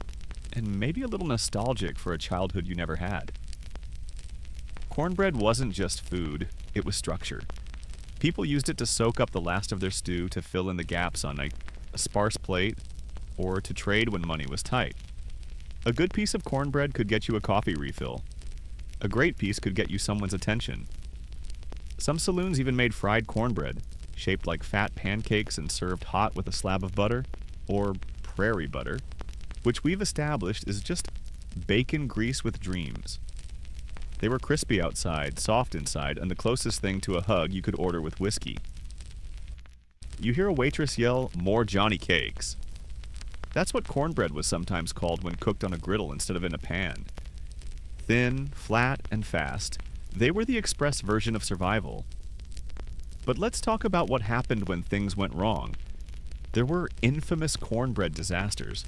and maybe a little nostalgic for a childhood you never had. Cornbread wasn't just food, it was structure. People used it to soak up the last of their stew, to fill in the gaps on a sparse plate, or to trade when money was tight. A good piece of cornbread could get you a coffee refill. A great piece could get you someone's attention. Some saloons even made fried cornbread, shaped like fat pancakes and served hot with a slab of butter, or prairie butter, which we've established is just bacon grease with dreams. They were crispy outside, soft inside, and the closest thing to a hug you could order with whiskey. You hear a waitress yell, "More Johnny Cakes." That's what cornbread was sometimes called when cooked on a griddle instead of in a pan. Thin, flat, and fast, they were the express version of survival. But let's talk about what happened when things went wrong. There were infamous cornbread disasters.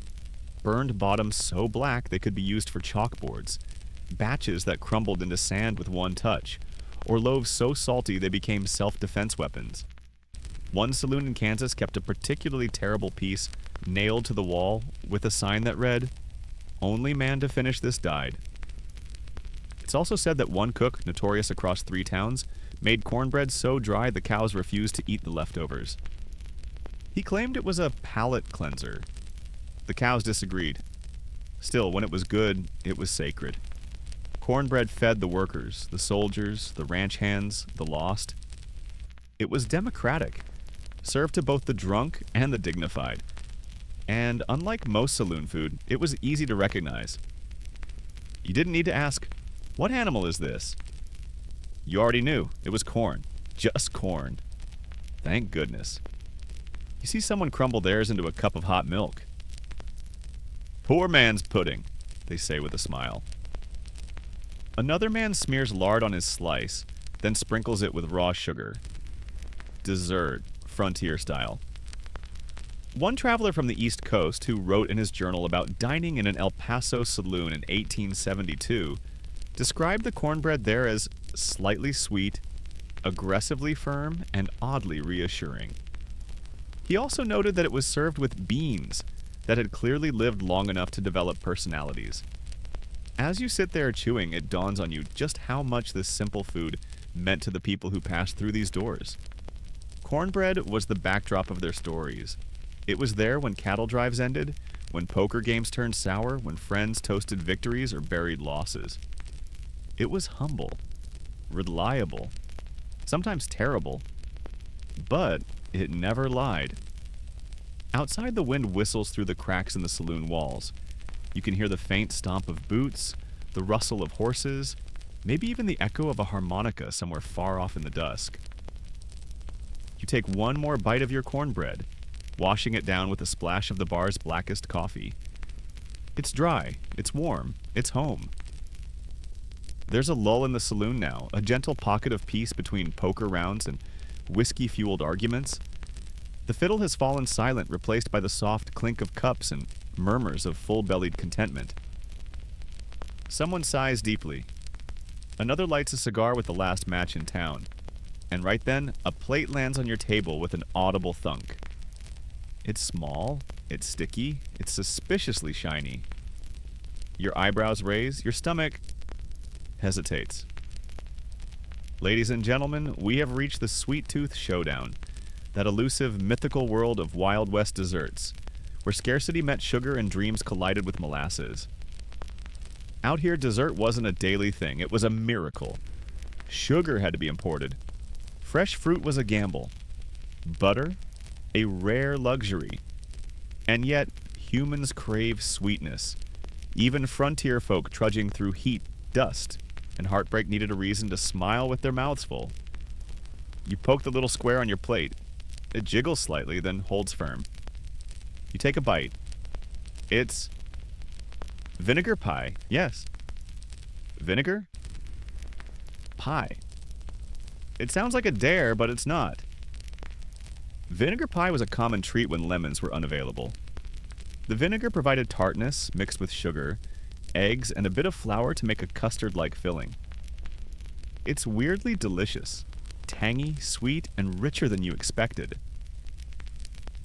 Burned bottoms so black they could be used for chalkboards, batches that crumbled into sand with one touch, or loaves so salty they became self-defense weapons. One saloon in Kansas kept a particularly terrible piece nailed to the wall with a sign that read, "Only man to finish this died." It's also said that one cook, notorious across 3 towns, made cornbread so dry the cows refused to eat the leftovers. He claimed it was a palate cleanser. The cows disagreed. Still, when it was good, it was sacred. Cornbread fed the workers, the soldiers, the ranch hands, the lost. It was democratic, served to both the drunk and the dignified. And unlike most saloon food, it was easy to recognize. You didn't need to ask, "What animal is this?" You already knew. It was corn. Just corn. Thank goodness. You see someone crumble theirs into a cup of hot milk. "Poor man's pudding," they say with a smile. Another man smears lard on his slice, then sprinkles it with raw sugar. Dessert, frontier style. One traveler from the East Coast who wrote in his journal about dining in an El Paso saloon in 1872 described the cornbread there as slightly sweet, aggressively firm, and oddly reassuring. He also noted that it was served with beans that had clearly lived long enough to develop personalities. As you sit there chewing, it dawns on you just how much this simple food meant to the people who passed through these doors. Cornbread was the backdrop of their stories. It was there when cattle drives ended, when poker games turned sour, when friends toasted victories or buried losses. It was humble, reliable, sometimes terrible, but it never lied. Outside, the wind whistles through the cracks in the saloon walls. You can hear the faint stomp of boots, the rustle of horses, maybe even the echo of a harmonica somewhere far off in the dusk. You take one more bite of your cornbread, washing it down with a splash of the bar's blackest coffee. It's dry, it's warm, it's home. There's a lull in the saloon now, a gentle pocket of peace between poker rounds and whiskey-fueled arguments. The fiddle has fallen silent, replaced by the soft clink of cups and murmurs of full-bellied contentment. Someone sighs deeply. Another lights a cigar with the last match in town. And right then, a plate lands on your table with an audible thunk. It's small, it's sticky, it's suspiciously shiny. Your eyebrows raise, your stomach hesitates. Ladies and gentlemen, we have reached the Sweet Tooth Showdown, that elusive, mythical world of Wild West desserts, where scarcity met sugar and dreams collided with molasses. Out here, dessert wasn't a daily thing, it was a miracle. Sugar had to be imported. Fresh fruit was a gamble. Butter, a rare luxury. And yet, humans crave sweetness. Even frontier folk trudging through heat, dust, and heartbreak needed a reason to smile with their mouths full. You poke the little square on your plate. It jiggles slightly, then holds firm. You take a bite. It's vinegar pie, yes. Vinegar? Pie. It sounds like a dare, but it's not. Vinegar pie was a common treat when lemons were unavailable. The vinegar provided tartness mixed with sugar, eggs, and a bit of flour to make a custard-like filling. It's weirdly delicious, tangy, sweet, and richer than you expected.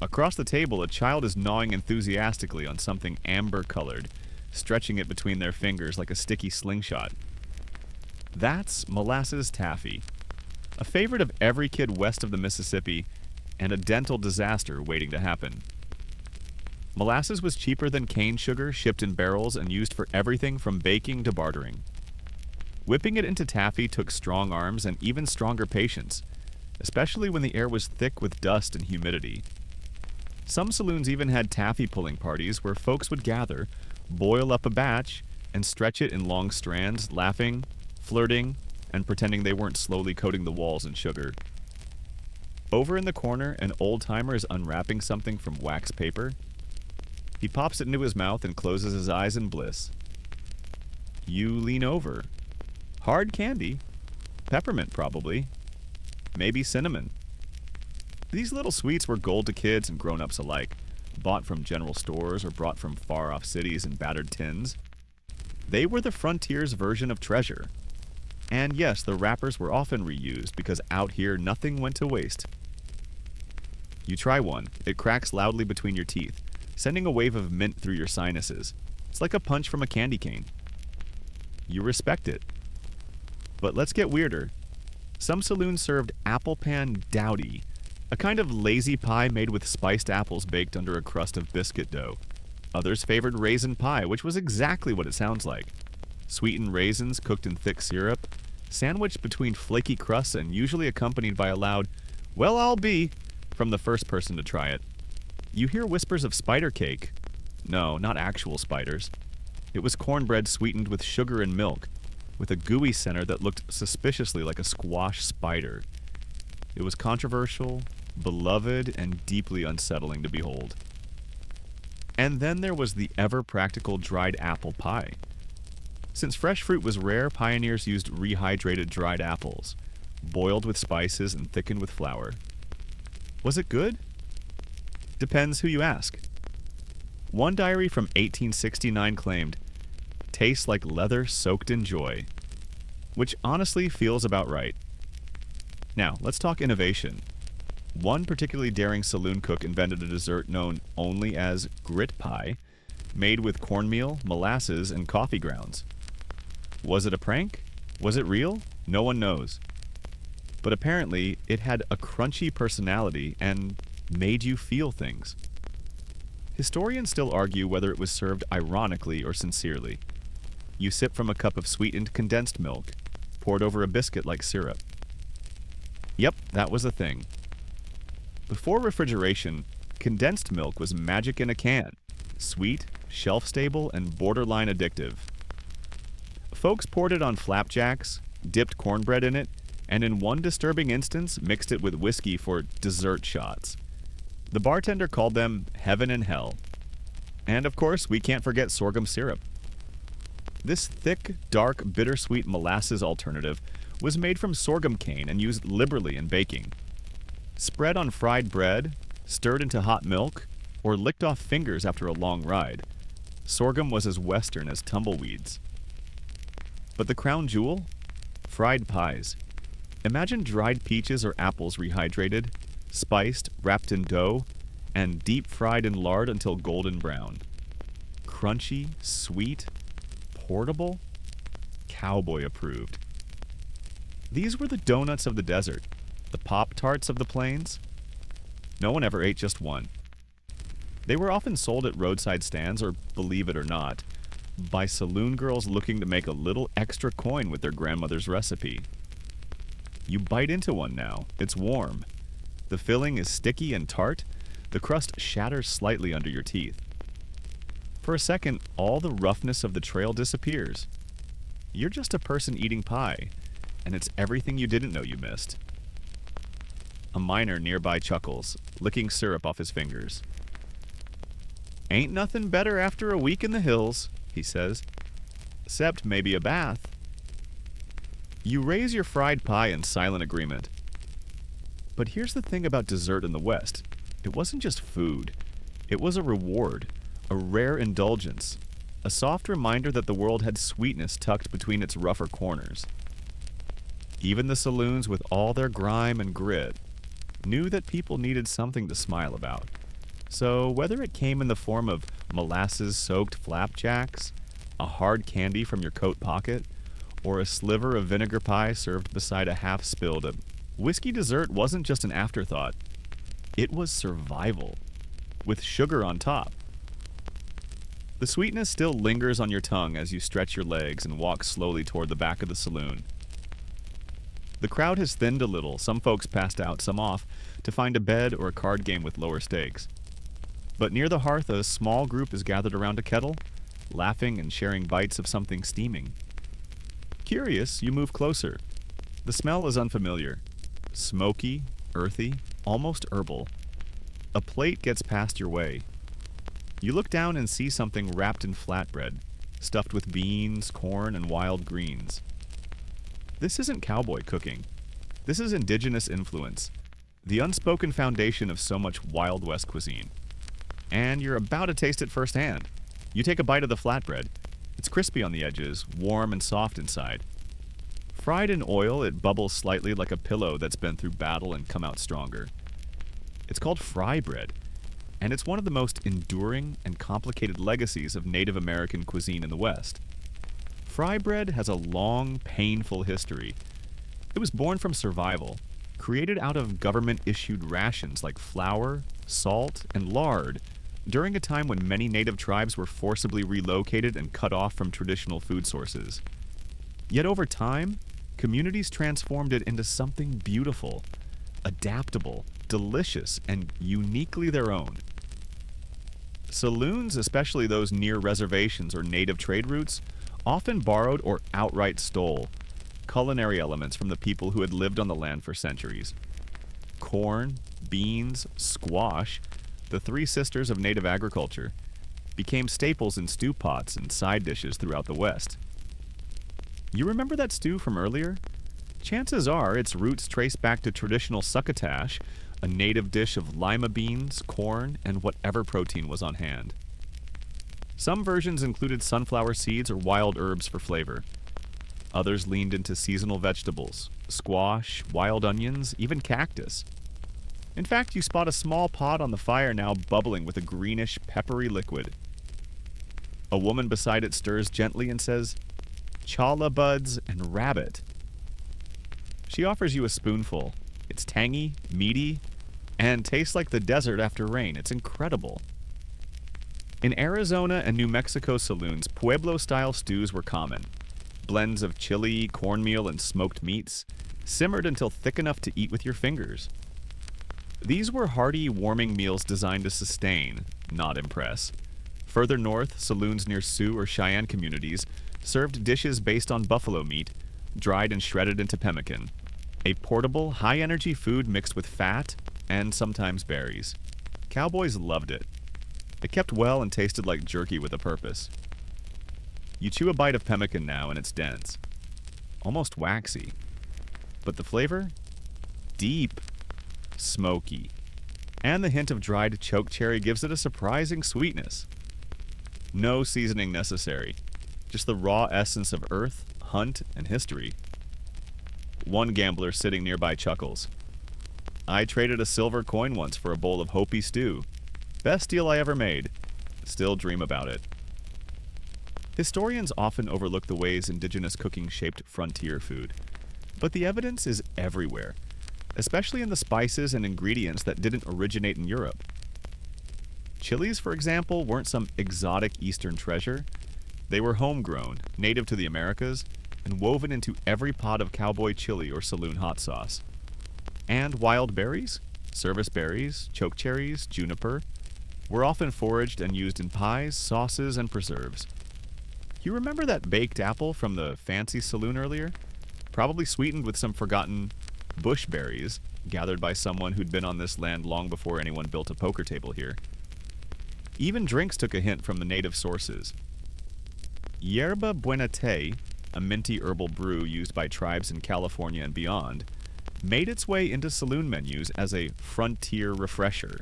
Across the table, a child is gnawing enthusiastically on something amber-colored, stretching it between their fingers like a sticky slingshot. That's molasses taffy, a favorite of every kid west of the Mississippi, and a dental disaster waiting to happen. Molasses was cheaper than cane sugar, shipped in barrels and used for everything from baking to bartering. Whipping it into taffy took strong arms and even stronger patience, especially when the air was thick with dust and humidity. Some saloons even had taffy pulling parties where folks would gather, boil up a batch, and stretch it in long strands, laughing, flirting, and pretending they weren't slowly coating the walls in sugar. Over in the corner, an old-timer is unwrapping something from wax paper. He pops it into his mouth and closes his eyes in bliss. You lean over. Hard candy. Peppermint, probably. Maybe cinnamon. These little sweets were gold to kids and grown-ups alike, bought from general stores or brought from far-off cities in battered tins. They were the frontier's version of treasure. And yes, the wrappers were often reused because out here nothing went to waste. You try one. It cracks loudly between your teeth, sending a wave of mint through your sinuses. It's like a punch from a candy cane. You respect it. But let's get weirder. Some saloons served apple pan dowdy, a kind of lazy pie made with spiced apples baked under a crust of biscuit dough. Others favored raisin pie, which was exactly what it sounds like. Sweetened raisins cooked in thick syrup, sandwiched between flaky crusts and usually accompanied by a loud, "Well, I'll be," from the first person to try it. You hear whispers of spider cake. No, not actual spiders. It was cornbread sweetened with sugar and milk, with a gooey center that looked suspiciously like a squash spider. It was controversial, beloved, and deeply unsettling to behold. And then there was the ever-practical dried apple pie. Since fresh fruit was rare, pioneers used rehydrated dried apples, boiled with spices and thickened with flour. Was it good? Depends who you ask. One diary from 1869 claimed, "Tastes like leather soaked in joy," which honestly feels about right. Now, let's talk innovation. One particularly daring saloon cook invented a dessert known only as grit pie, made with cornmeal, molasses, and coffee grounds. Was it a prank? Was it real? No one knows. But apparently, it had a crunchy personality and made you feel things. Historians still argue whether it was served ironically or sincerely. You sip from a cup of sweetened condensed milk, poured over a biscuit like syrup. Yep, that was a thing. Before refrigeration, condensed milk was magic in a can. Sweet, shelf-stable, and borderline addictive. Folks poured it on flapjacks, dipped cornbread in it, and in one disturbing instance mixed it with whiskey for dessert shots. The bartender called them heaven and hell. And of course, we can't forget sorghum syrup. This thick, dark, bittersweet molasses alternative was made from sorghum cane and used liberally in baking. Spread on fried bread, stirred into hot milk, or licked off fingers after a long ride, sorghum was as Western as tumbleweeds. But the crown jewel? Fried pies. Imagine dried peaches or apples rehydrated, spiced, wrapped in dough, and deep fried in lard until golden brown. Crunchy, sweet, portable, cowboy approved. These were the donuts of the desert, the Pop-Tarts of the plains. No one ever ate just one. They were often sold at roadside stands, or believe it or not, by saloon girls looking to make a little extra coin with their grandmother's recipe. You bite into one now. It's warm. The filling is sticky and tart. The crust shatters slightly under your teeth. For a second, all the roughness of the trail disappears. You're just a person eating pie, and it's everything you didn't know you missed. A miner nearby chuckles, licking syrup off his fingers. "Ain't nothing better after a week in the hills," he says. "Cept maybe a bath." You raise your fried pie in silent agreement. But here's the thing about dessert in the West. It wasn't just food. It was a reward, a rare indulgence, a soft reminder that the world had sweetness tucked between its rougher corners. Even the saloons, with all their grime and grit, knew that people needed something to smile about. So whether it came in the form of molasses-soaked flapjacks, a hard candy from your coat pocket, or a sliver of vinegar pie served beside a half-spilled whiskey, dessert wasn't just an afterthought. It was survival, with sugar on top. The sweetness still lingers on your tongue as you stretch your legs and walk slowly toward the back of the saloon. The crowd has thinned a little, some folks passed out, some off, to find a bed or a card game with lower stakes. But near the hearth, a small group is gathered around a kettle, laughing and sharing bites of something steaming. Curious, you move closer. The smell is unfamiliar. Smoky, earthy, almost herbal. A plate gets passed your way. You look down and see something wrapped in flatbread, stuffed with beans, corn, and wild greens. This isn't cowboy cooking. This is indigenous influence, the unspoken foundation of so much Wild West cuisine. And you're about to taste it firsthand. You take a bite of the flatbread. It's crispy on the edges, warm and soft inside. Fried in oil, it bubbles slightly like a pillow that's been through battle and come out stronger. It's called fry bread, and it's one of the most enduring and complicated legacies of Native American cuisine in the West. Fry bread has a long, painful history. It was born from survival, created out of government-issued rations like flour, salt, and lard during a time when many native tribes were forcibly relocated and cut off from traditional food sources. Yet over time, communities transformed it into something beautiful, adaptable, delicious, and uniquely their own. Saloons, especially those near reservations or native trade routes, often borrowed or outright stole culinary elements from the people who had lived on the land for centuries. Corn, beans, squash, the three sisters of native agriculture, became staples in stew pots and side dishes throughout the West. You remember that stew from earlier? Chances are its roots trace back to traditional succotash, a native dish of lima beans, corn, and whatever protein was on hand. Some versions included sunflower seeds or wild herbs for flavor. Others leaned into seasonal vegetables, squash, wild onions, even cactus. In fact, you spot a small pot on the fire now bubbling with a greenish, peppery liquid. A woman beside it stirs gently and says, "Challah buds and rabbit." She offers you a spoonful. It's tangy, meaty, and tastes like the desert after rain. It's incredible. In Arizona and New Mexico saloons, Pueblo-style stews were common. Blends of chili, cornmeal, and smoked meats, simmered until thick enough to eat with your fingers. These were hearty, warming meals designed to sustain, not impress. Further north, saloons near Sioux or Cheyenne communities served dishes based on buffalo meat, dried and shredded into pemmican, a portable, high-energy food mixed with fat and sometimes berries. Cowboys loved it. It kept well and tasted like jerky with a purpose. You chew a bite of pemmican now and it's dense, almost waxy. But the flavor? Deep, smoky. And the hint of dried chokecherry gives it a surprising sweetness. No seasoning necessary, just the raw essence of earth, hunt, and history. One gambler sitting nearby chuckles. "I traded a silver coin once for a bowl of Hopi stew. Best deal I ever made. Still dream about it." Historians often overlook the ways indigenous cooking shaped frontier food, but the evidence is everywhere, especially in the spices and ingredients that didn't originate in Europe. Chilies, for example, weren't some exotic Eastern treasure. They were homegrown, native to the Americas, and woven into every pot of cowboy chili or saloon hot sauce. And wild berries, service berries, chokecherries, juniper, were often foraged and used in pies, sauces, and preserves. You remember that baked apple from the fancy saloon earlier? Probably sweetened with some forgotten bush berries gathered by someone who'd been on this land long before anyone built a poker table here. Even drinks took a hint from the native sources. Yerba Buena Té, a minty herbal brew used by tribes in California and beyond, made its way into saloon menus as a frontier refresher.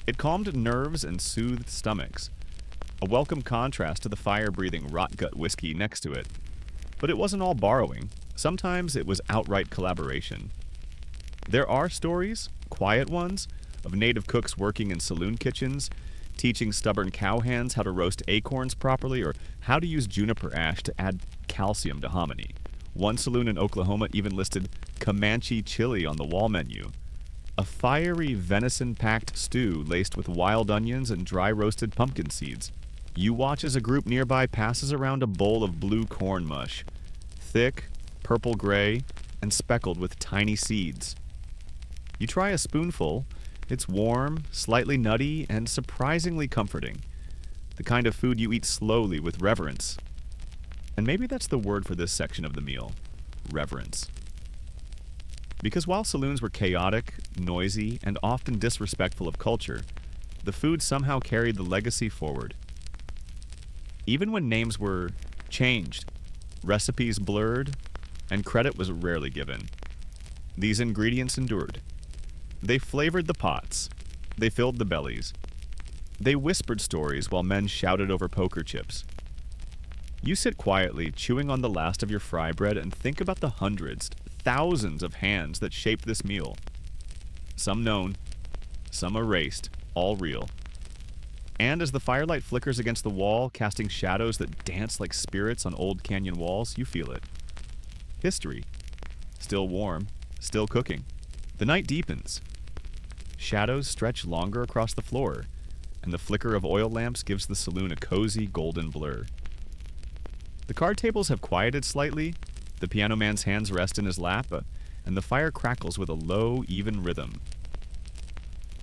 It calmed nerves and soothed stomachs, a welcome contrast to the fire-breathing rot-gut whiskey next to it. But it wasn't all borrowing. Sometimes it was outright collaboration. There are stories, quiet ones, of native cooks working in saloon kitchens, teaching stubborn cowhands how to roast acorns properly or how to use juniper ash to add calcium to hominy. One saloon in Oklahoma even listed Comanche chili on the wall menu, a fiery venison-packed stew laced with wild onions and dry-roasted pumpkin seeds. You watch as a group nearby passes around a bowl of blue corn mush, thick, purple-gray, and speckled with tiny seeds. You try a spoonful. It's warm, slightly nutty, and surprisingly comforting. The kind of food you eat slowly with reverence. And maybe that's the word for this section of the meal, reverence. Because while saloons were chaotic, noisy, and often disrespectful of culture, the food somehow carried the legacy forward. Even when names were changed, recipes blurred, and credit was rarely given, these ingredients endured. They flavored the pots. They filled the bellies. They whispered stories while men shouted over poker chips. You sit quietly, chewing on the last of your fry bread, and think about the hundreds, thousands of hands that shaped this meal. Some known, some erased, all real. And as the firelight flickers against the wall, casting shadows that dance like spirits on old canyon walls, you feel it. History. Still warm, still cooking. The night deepens. Shadows stretch longer across the floor, and the flicker of oil lamps gives the saloon a cozy golden blur. The card tables have quieted slightly, the piano man's hands rest in his lap, and the fire crackles with a low, even rhythm.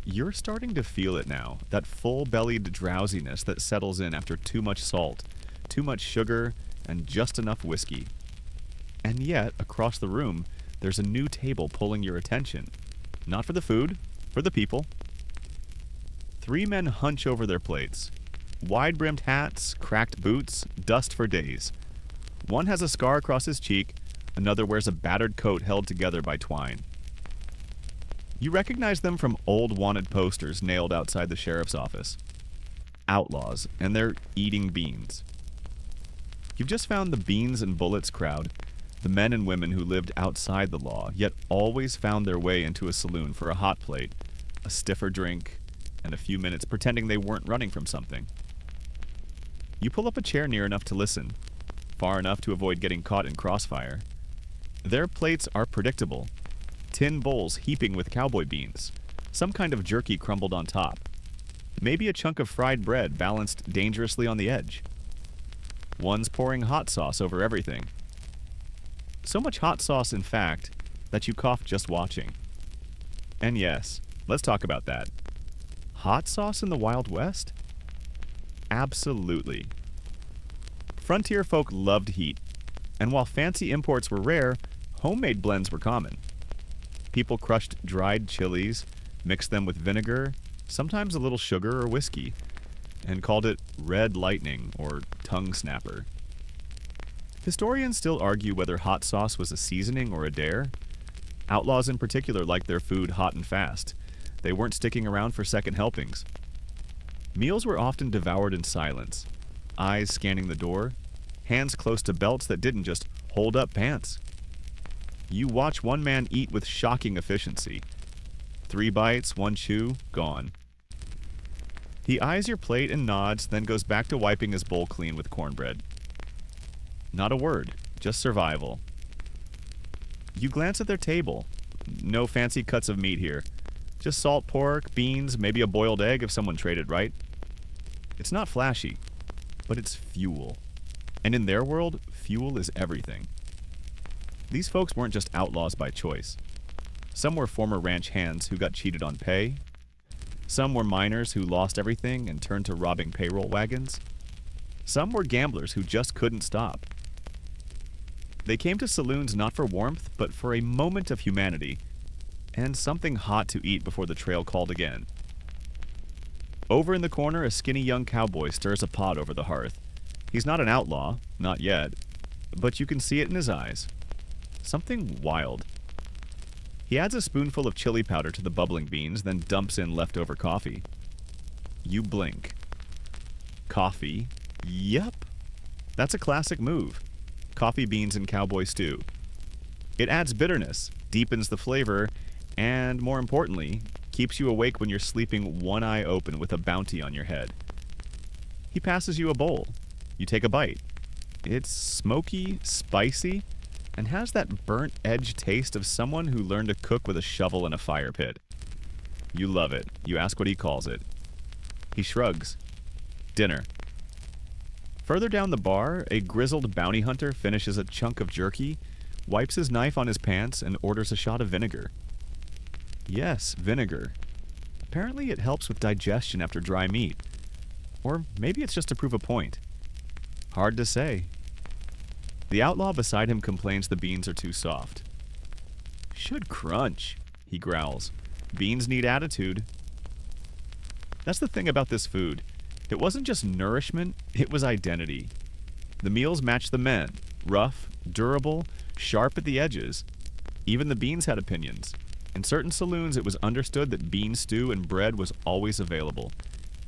You're starting to feel it now, that full-bellied drowsiness that settles in after too much salt, too much sugar, and just enough whiskey. And yet, across the room, there's a new table pulling your attention. Not for the food, for the people. 3 men hunch over their plates. Wide-brimmed hats, cracked boots, dust for days. One has a scar across his cheek, another wears a battered coat held together by twine. You recognize them from old wanted posters nailed outside the sheriff's office. Outlaws, and they're eating beans. You've just found the beans and bullets crowd, the men and women who lived outside the law, yet always found their way into a saloon for a hot plate, a stiffer drink, and a few minutes pretending they weren't running from something. You pull up a chair near enough to listen, far enough to avoid getting caught in crossfire. Their plates are predictable. Tin bowls heaping with cowboy beans, some kind of jerky crumbled on top, maybe a chunk of fried bread balanced dangerously on the edge. One's pouring hot sauce over everything. So much hot sauce, in fact, that you cough just watching. And yes, let's talk about that. Hot sauce in the Wild West? Absolutely. Frontier folk loved heat, and while fancy imports were rare, homemade blends were common. People crushed dried chilies, mixed them with vinegar, sometimes a little sugar or whiskey, and called it red lightning or tongue snapper. Historians still argue whether hot sauce was a seasoning or a dare. Outlaws in particular liked their food hot and fast. They weren't sticking around for second helpings. Meals were often devoured in silence, eyes scanning the door, hands close to belts that didn't just hold up pants. You watch one man eat with shocking efficiency. 3 bites, 1 chew, gone. He eyes your plate and nods, then goes back to wiping his bowl clean with cornbread. Not a word, just survival. You glance at their table. No fancy cuts of meat here. Just salt pork, beans, maybe a boiled egg if someone traded right. It's not flashy, but it's fuel. And in their world, fuel is everything. These folks weren't just outlaws by choice. Some were former ranch hands who got cheated on pay. Some were miners who lost everything and turned to robbing payroll wagons. Some were gamblers who just couldn't stop. They came to saloons not for warmth, but for a moment of humanity, and something hot to eat before the trail called again. Over in the corner, a skinny young cowboy stirs a pot over the hearth. He's not an outlaw, not yet, but you can see it in his eyes. Something wild. He adds a spoonful of chili powder to the bubbling beans, then dumps in leftover coffee. You blink. Coffee? Yep. That's a classic move. Coffee beans and cowboy stew. It adds bitterness, deepens the flavor, and more importantly, keeps you awake when you're sleeping one eye open with a bounty on your head. He passes you a bowl. You take a bite. It's smoky, spicy, and has that burnt edge taste of someone who learned to cook with a shovel in a fire pit. You love it. You ask what he calls it. He shrugs. Dinner. Further down the bar, a grizzled bounty hunter finishes a chunk of jerky, wipes his knife on his pants, and orders a shot of vinegar. Yes, vinegar. Apparently it helps with digestion after dry meat. Or maybe it's just to prove a point. Hard to say. The outlaw beside him complains the beans are too soft. Should crunch, he growls. Beans need attitude. That's the thing about this food. It wasn't just nourishment, it was identity. The meals matched the men, rough, durable, sharp at the edges. Even the beans had opinions. In certain saloons, it was understood that bean stew and bread was always available.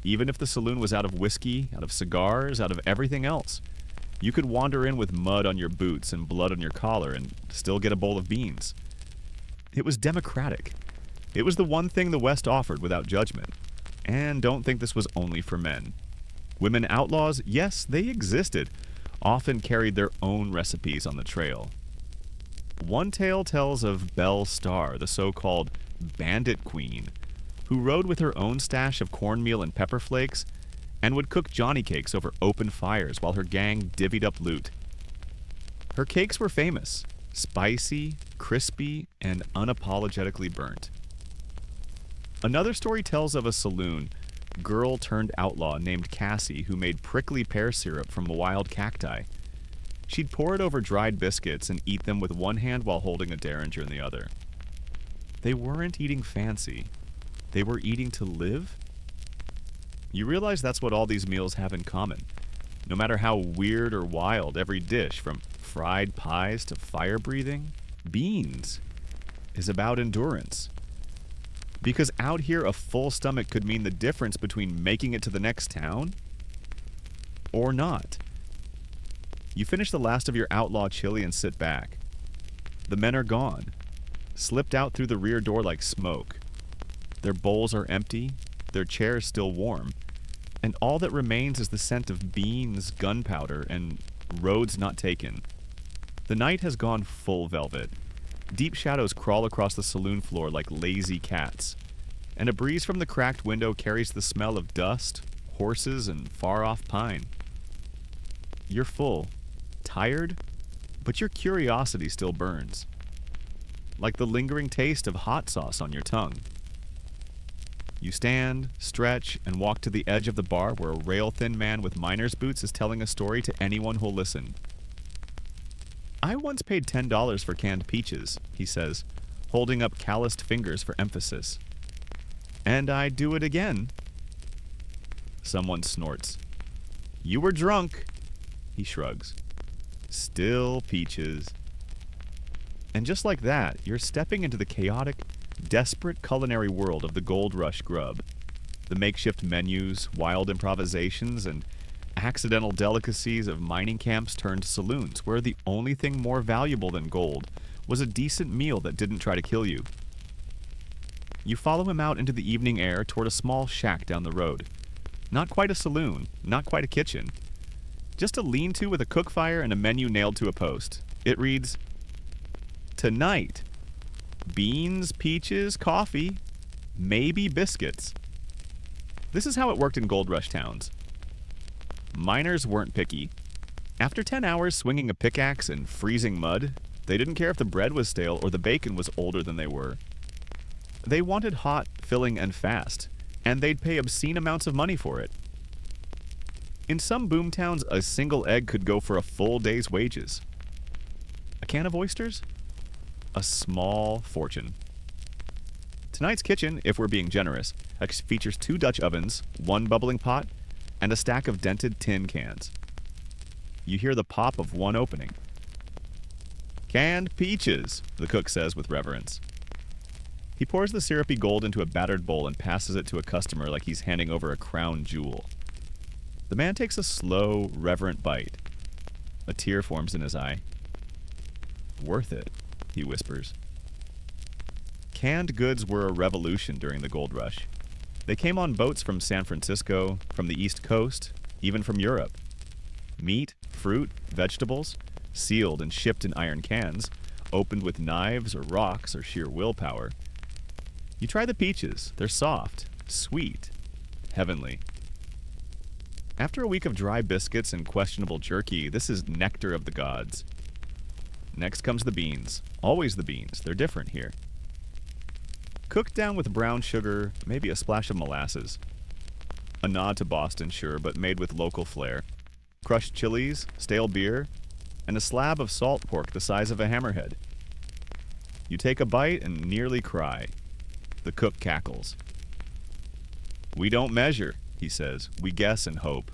Even if the saloon was out of whiskey, out of cigars, out of everything else. You could wander in with mud on your boots and blood on your collar and still get a bowl of beans. It was democratic. It was the one thing the West offered without judgment. And don't think this was only for men. Women outlaws, yes, they existed, often carried their own recipes on the trail. One tale tells of Belle Starr, the so-called bandit queen, who rode with her own stash of cornmeal and pepper flakes and would cook johnny cakes over open fires while her gang divvied up loot. Her cakes were famous, spicy, crispy, and unapologetically burnt. Another story tells of a saloon girl turned outlaw named Cassie who made prickly pear syrup from wild cacti. She'd pour it over dried biscuits and eat them with one hand while holding a derringer in the other. They weren't eating fancy. They were eating to live? You realize that's what all these meals have in common. No matter how weird or wild every dish, from fried pies to fire breathing, beans, is about endurance. Because out here, a full stomach could mean the difference between making it to the next town or not. You finish the last of your outlaw chili and sit back. The men are gone, slipped out through the rear door like smoke. Their bowls are empty, their chairs still warm, and all that remains is the scent of beans, gunpowder, and roads not taken. The night has gone full velvet. Deep shadows crawl across the saloon floor like lazy cats, and a breeze from the cracked window carries the smell of dust, horses, and far-off pine. You're full, tired, but your curiosity still burns, like the lingering taste of hot sauce on your tongue. You stand, stretch, and walk to the edge of the bar where a rail-thin man with miner's boots is telling a story to anyone who'll listen. I once paid $10 for canned peaches, he says, holding up calloused fingers for emphasis. And I'd do it again. Someone snorts. You were drunk, he shrugs. Still peaches. And just like that, you're stepping into the chaotic, desperate culinary world of the Gold Rush grub. The makeshift menus, wild improvisations, and accidental delicacies of mining camps turned saloons, where the only thing more valuable than gold was a decent meal that didn't try to kill you. You follow him out into the evening air toward a small shack down the road. Not quite a saloon, not quite a kitchen. Just a lean-to with a cook fire and a menu nailed to a post. It reads, "Tonight, beans, peaches, coffee, maybe biscuits." This is how it worked in Gold Rush towns. Miners weren't picky. After 10 hours swinging a pickaxe in freezing mud, they didn't care if the bread was stale or the bacon was older than they were. They wanted hot, filling, and fast, and they'd pay obscene amounts of money for it. In some boom towns, a single egg could go for a full day's wages. A can of oysters? A small fortune. Tonight's kitchen, if we're being generous, features 2 Dutch ovens, 1 bubbling pot, and a stack of dented tin cans. You hear the pop of one opening. "Canned peaches," the cook says with reverence. He pours the syrupy gold into a battered bowl and passes it to a customer like he's handing over a crown jewel. The man takes a slow, reverent bite. A tear forms in his eye. "Worth it," he whispers. Canned goods were a revolution during the Gold Rush. They came on boats from San Francisco, from the East Coast, even from Europe. Meat, fruit, vegetables, sealed and shipped in iron cans, opened with knives or rocks or sheer willpower. You try the peaches. They're soft, sweet, heavenly. After a week of dry biscuits and questionable jerky, this is nectar of the gods. Next comes the beans. Always the beans. They're different here. Cooked down with brown sugar, maybe a splash of molasses. A nod to Boston, sure, but made with local flair. Crushed chilies, stale beer, and a slab of salt pork the size of a hammerhead. You take a bite and nearly cry. The cook cackles. "We don't measure," he says. "We guess and hope."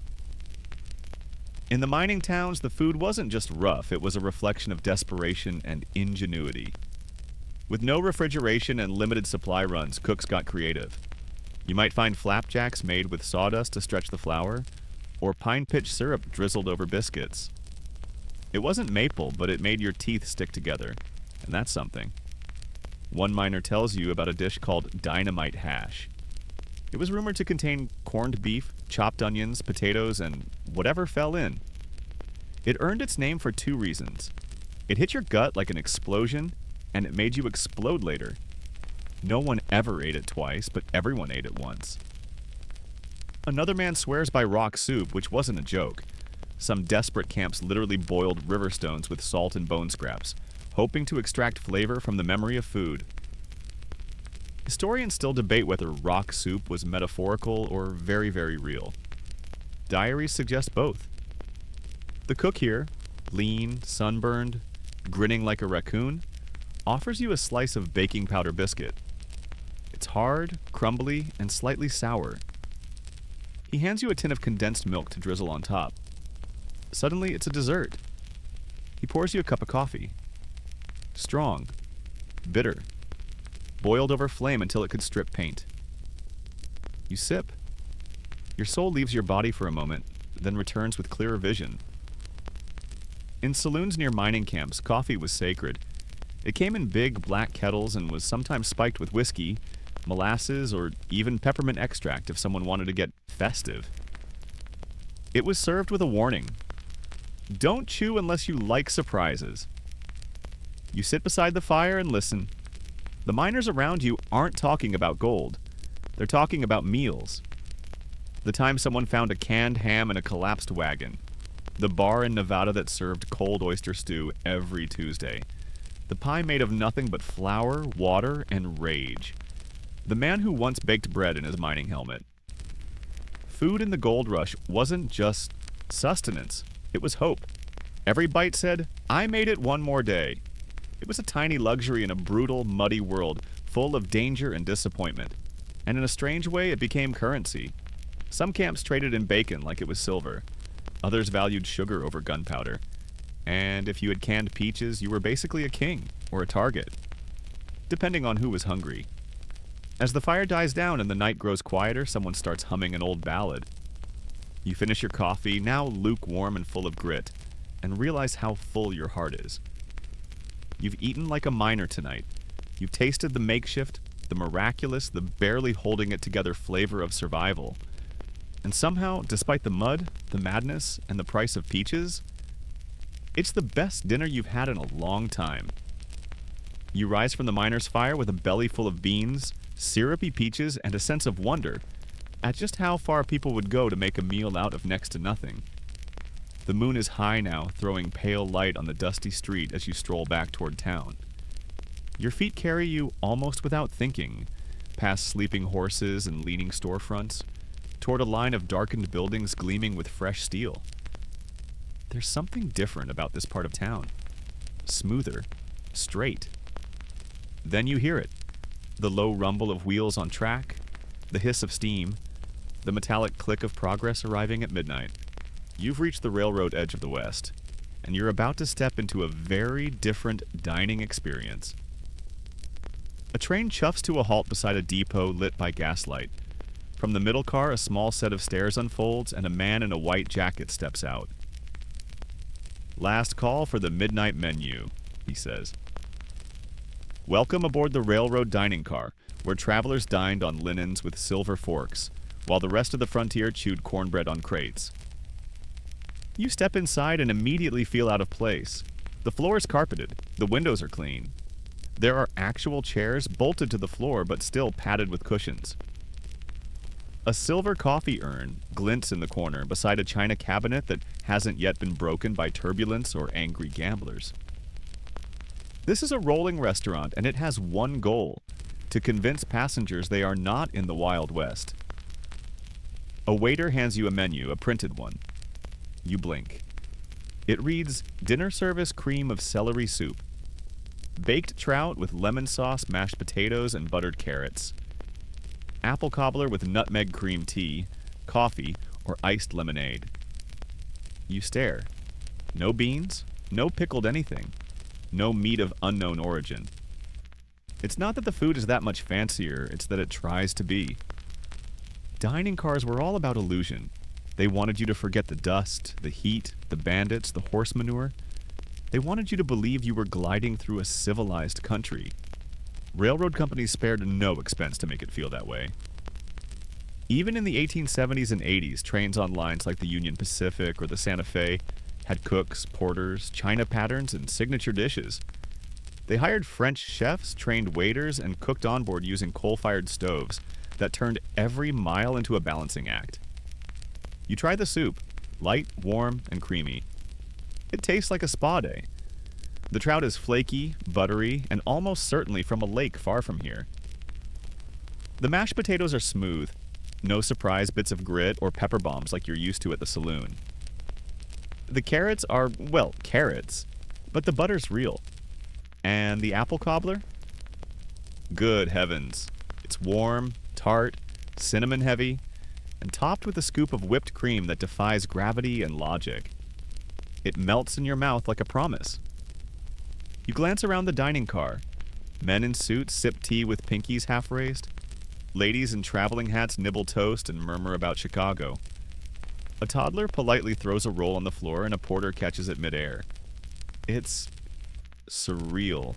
In the mining towns, the food wasn't just rough, it was a reflection of desperation and ingenuity. With no refrigeration and limited supply runs, cooks got creative. You might find flapjacks made with sawdust to stretch the flour, or pine pitch syrup drizzled over biscuits. It wasn't maple, but it made your teeth stick together, and that's something. One miner tells you about a dish called dynamite hash. It was rumored to contain corned beef, chopped onions, potatoes, and whatever fell in. It earned its name for two reasons. It hit your gut like an explosion, and it made you explode later. No one ever ate it twice, but everyone ate it once. Another man swears by rock soup, which wasn't a joke. Some desperate camps literally boiled river stones with salt and bone scraps, hoping to extract flavor from the memory of food. Historians still debate whether rock soup was metaphorical or very, very real. Diaries suggest both. The cook here, lean, sunburned, grinning like a raccoon, offers you a slice of baking powder biscuit. It's hard, crumbly, and slightly sour. He hands you a tin of condensed milk to drizzle on top. Suddenly, it's a dessert. He pours you a cup of coffee. Strong, bitter, boiled over flame until it could strip paint. You sip. Your soul leaves your body for a moment, then returns with clearer vision. In saloons near mining camps, coffee was sacred. It came in big black kettles and was sometimes spiked with whiskey, molasses, or even peppermint extract if someone wanted to get festive. It was served with a warning. Don't chew unless you like surprises. You sit beside the fire and listen. The miners around you aren't talking about gold. They're talking about meals. The time someone found a canned ham in a collapsed wagon. The bar in Nevada that served cold oyster stew every Tuesday. The pie made of nothing but flour, water, and rage. The man who once baked bread in his mining helmet. Food in the gold rush wasn't just sustenance. It was hope. Every bite said, "I made it one more day." It was a tiny luxury in a brutal, muddy world, full of danger and disappointment. And in a strange way, it became currency. Some camps traded in bacon like it was silver. Others valued sugar over gunpowder. And if you had canned peaches, you were basically a king, or a target. Depending on who was hungry. As the fire dies down and the night grows quieter, someone starts humming an old ballad. You finish your coffee, now lukewarm and full of grit, and realize how full your heart is. You've eaten like a miner tonight. You've tasted the makeshift, the miraculous, the barely holding it together flavor of survival. And somehow, despite the mud, the madness, and the price of peaches, it's the best dinner you've had in a long time. You rise from the miner's fire with a belly full of beans, syrupy peaches, and a sense of wonder at just how far people would go to make a meal out of next to nothing. The moon is high now, throwing pale light on the dusty street as you stroll back toward town. Your feet carry you almost without thinking, past sleeping horses and leaning storefronts, toward a line of darkened buildings gleaming with fresh steel. There's something different about this part of town. Smoother, straight. Then you hear it. The low rumble of wheels on track, the hiss of steam, the metallic click of progress arriving at midnight. You've reached the railroad edge of the West, and you're about to step into a very different dining experience. A train chuffs to a halt beside a depot lit by gaslight. From the middle car, a small set of stairs unfolds, and a man in a white jacket steps out. "Last call for the midnight menu," he says. "Welcome aboard the railroad dining car, where travelers dined on linens with silver forks, while the rest of the frontier chewed cornbread on crates." You step inside and immediately feel out of place. The floor is carpeted. The windows are clean. There are actual chairs bolted to the floor but still padded with cushions. A silver coffee urn glints in the corner beside a china cabinet that hasn't yet been broken by turbulence or angry gamblers. This is a rolling restaurant, and it has one goal: to convince passengers they are not in the Wild West. A waiter hands you a menu, a printed one. You blink. It reads, "Dinner service cream of celery soup. Baked trout with lemon sauce, mashed potatoes, and buttered carrots. apple cobbler with nutmeg cream tea, coffee, or iced lemonade. You stare. No beans, no pickled anything, no meat of unknown origin. It's not that the food is that much fancier, it's that it tries to be. Dining cars were all about illusion. They wanted you to forget the dust, the heat, the bandits, the horse manure. They wanted you to believe you were gliding through a civilized country. Railroad companies spared no expense to make it feel that way. Even in the 1870s and 80s, trains on lines like the Union Pacific or the Santa Fe had cooks, porters, china patterns, and signature dishes. They hired French chefs, trained waiters, and cooked on board using coal-fired stoves that turned every mile into a balancing act. You try the soup, light, warm, and creamy. It tastes like a spa day. The trout is flaky, buttery, and almost certainly from a lake far from here. The mashed potatoes are smooth, no surprise bits of grit or pepper bombs like you're used to at the saloon. The carrots are, well, carrots, but the butter's real. And the apple cobbler? Good heavens. It's warm, tart, cinnamon heavy, and topped with a scoop of whipped cream that defies gravity and logic. It melts in your mouth like a promise. You glance around the dining car. Men in suits sip tea with pinkies half raised. Ladies in traveling hats nibble toast and murmur about Chicago. A toddler politely throws a roll on the floor and a porter catches it midair. It's surreal.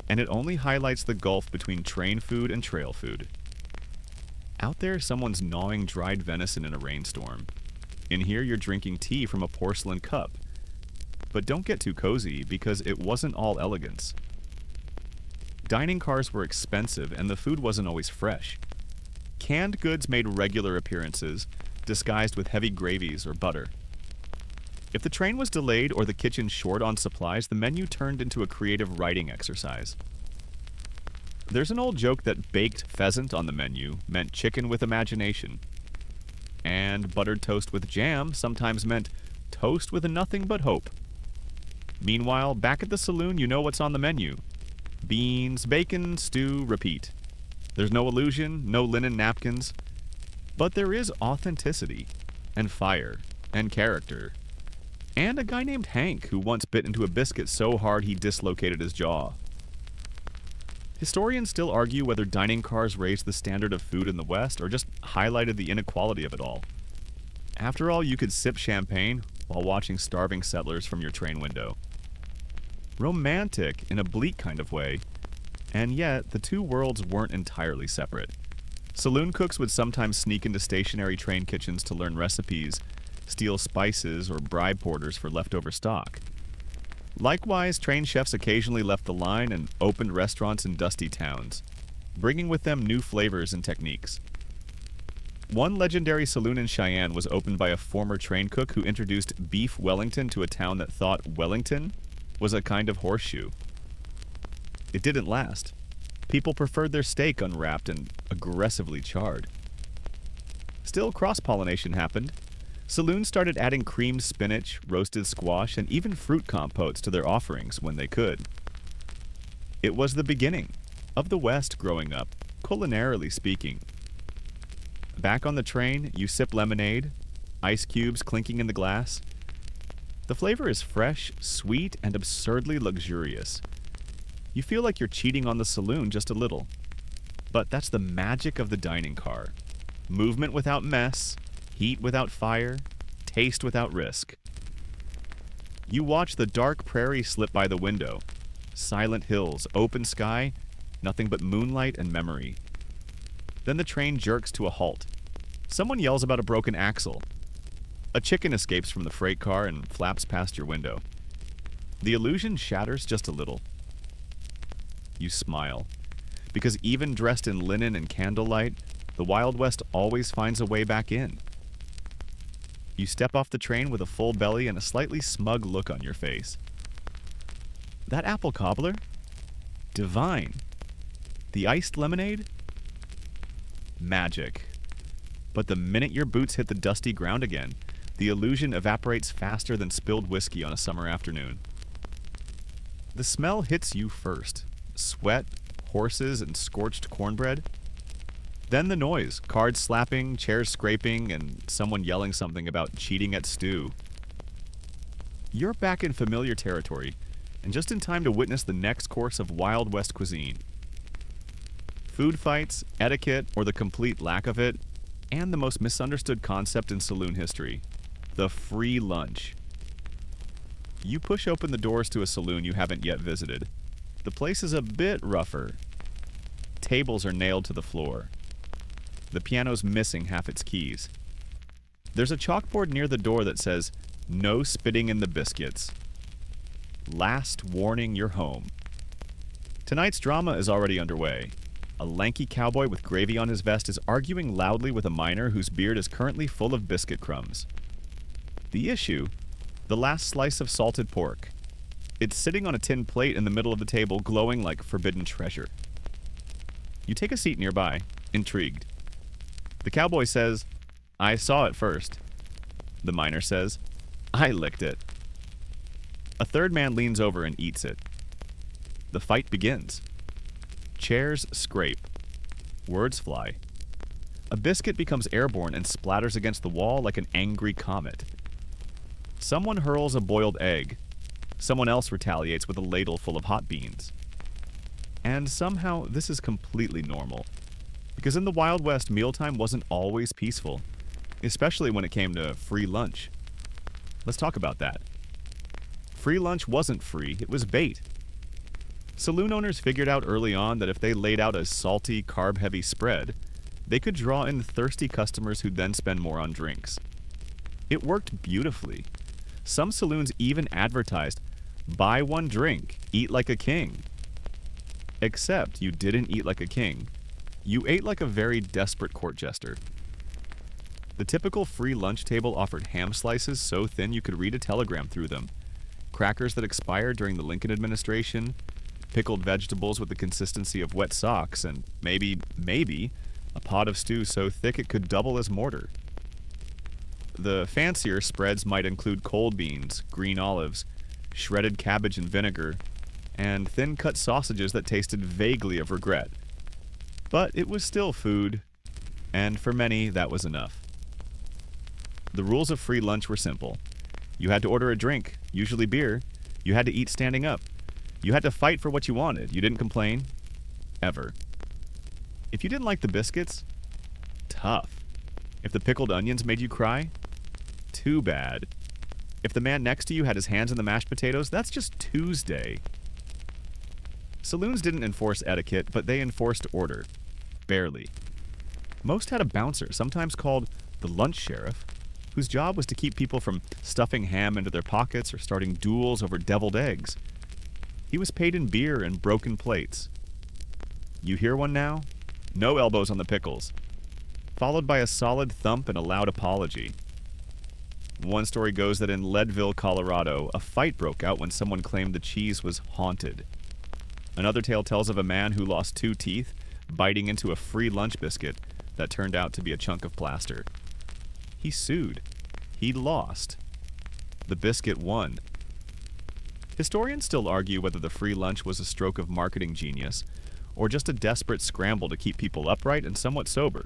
And it only highlights the gulf between train food and trail food. Out there, someone's gnawing dried venison in a rainstorm. In here, you're drinking tea from a porcelain cup. But don't get too cozy, because it wasn't all elegance. Dining cars were expensive, and the food wasn't always fresh. Canned goods made regular appearances, disguised with heavy gravies or butter. If the train was delayed or the kitchen short on supplies, the menu turned into a creative writing exercise. There's an old joke that baked pheasant on the menu meant chicken with imagination. And buttered toast with jam sometimes meant toast with nothing but hope. Meanwhile, back at the saloon, you know what's on the menu. Beans, bacon, stew, repeat. There's no illusion, no linen napkins. But there is authenticity, and fire, and character. And a guy named Hank who once bit into a biscuit so hard he dislocated his jaw. Historians still argue whether dining cars raised the standard of food in the West or just highlighted the inequality of it all. After all, you could sip champagne while watching starving settlers from your train window. Romantic in a bleak kind of way, and yet the two worlds weren't entirely separate. Saloon cooks would sometimes sneak into stationary train kitchens to learn recipes, steal spices, or bribe porters for leftover stock. Likewise, train chefs occasionally left the line and opened restaurants in dusty towns, bringing with them new flavors and techniques. One legendary saloon in Cheyenne was opened by a former train cook who introduced beef Wellington to a town that thought Wellington was a kind of horseshoe. It didn't last. People preferred their steak unwrapped and aggressively charred. Still, cross-pollination happened. Saloons started adding creamed spinach, roasted squash, and even fruit compotes to their offerings when they could. It was the beginning of the West growing up, culinarily speaking. Back on the train, you sip lemonade, ice cubes clinking in the glass. The flavor is fresh, sweet, and absurdly luxurious. You feel like you're cheating on the saloon just a little. But that's the magic of the dining car. Movement without mess, heat without fire, taste without risk. You watch the dark prairie slip by the window. Silent hills, open sky, nothing but moonlight and memory. Then the train jerks to a halt. Someone yells about a broken axle. A chicken escapes from the freight car and flaps past your window. The illusion shatters just a little. You smile, because even dressed in linen and candlelight, the Wild West always finds a way back in. You step off the train with a full belly and a slightly smug look on your face. That apple cobbler? Divine. The iced lemonade? Magic. But the minute your boots hit the dusty ground again, the illusion evaporates faster than spilled whiskey on a summer afternoon. The smell hits you first. Sweat, horses, and scorched cornbread. Then the noise, cards slapping, chairs scraping, and someone yelling something about cheating at stew. You're back in familiar territory, and just in time to witness the next course of Wild West cuisine. Food fights, etiquette, or the complete lack of it, and the most misunderstood concept in saloon history, the free lunch. You push open the doors to a saloon you haven't yet visited. The place is a bit rougher. Tables are nailed to the floor. The piano's missing half its keys. There's a chalkboard near the door that says, "No spitting in the biscuits. Last warning, you're home." Tonight's drama is already underway. A lanky cowboy with gravy on his vest is arguing loudly with a miner whose beard is currently full of biscuit crumbs. The issue? The last slice of salted pork. It's sitting on a tin plate in the middle of the table, glowing like forbidden treasure. You take a seat nearby, intrigued. The cowboy says, "I saw it first." The miner says, "I licked it." A third man leans over and eats it. The fight begins. Chairs scrape. Words fly. A biscuit becomes airborne and splatters against the wall like an angry comet. Someone hurls a boiled egg. Someone else retaliates with a ladle full of hot beans. And somehow this is completely normal. Because in the Wild West, mealtime wasn't always peaceful, especially when it came to free lunch. Let's talk about that. Free lunch wasn't free, it was bait. Saloon owners figured out early on that if they laid out a salty, carb-heavy spread, they could draw in thirsty customers who'd then spend more on drinks. It worked beautifully. Some saloons even advertised, "Buy one drink, eat like a king." Except you didn't eat like a king. You ate like a very desperate court jester. The typical free lunch table offered ham slices so thin you could read a telegram through them, crackers that expired during the Lincoln administration, pickled vegetables with the consistency of wet socks, and maybe, a pot of stew so thick it could double as mortar. The fancier spreads might include cold beans, green olives, shredded cabbage and vinegar, and thin-cut sausages that tasted vaguely of regret. But it was still food, and for many, that was enough. The rules of free lunch were simple. You had to order a drink, usually beer. You had to eat standing up. You had to fight for what you wanted. You didn't complain. Ever. If you didn't like the biscuits, tough. If the pickled onions made you cry, too bad. If the man next to you had his hands in the mashed potatoes, that's just Tuesday. Saloons didn't enforce etiquette, but they enforced order. Barely. Most had a bouncer, sometimes called the lunch sheriff, whose job was to keep people from stuffing ham into their pockets or starting duels over deviled eggs. He was paid in beer and broken plates. You hear one now? No elbows on the pickles. Followed by a solid thump and a loud apology. One story goes that in Leadville, Colorado, a fight broke out when someone claimed the cheese was haunted. Another tale tells of a man who lost 2 teeth biting into a free lunch biscuit that turned out to be a chunk of plaster. He sued. He lost. The biscuit won. Historians still argue whether the free lunch was a stroke of marketing genius or just a desperate scramble to keep people upright and somewhat sober.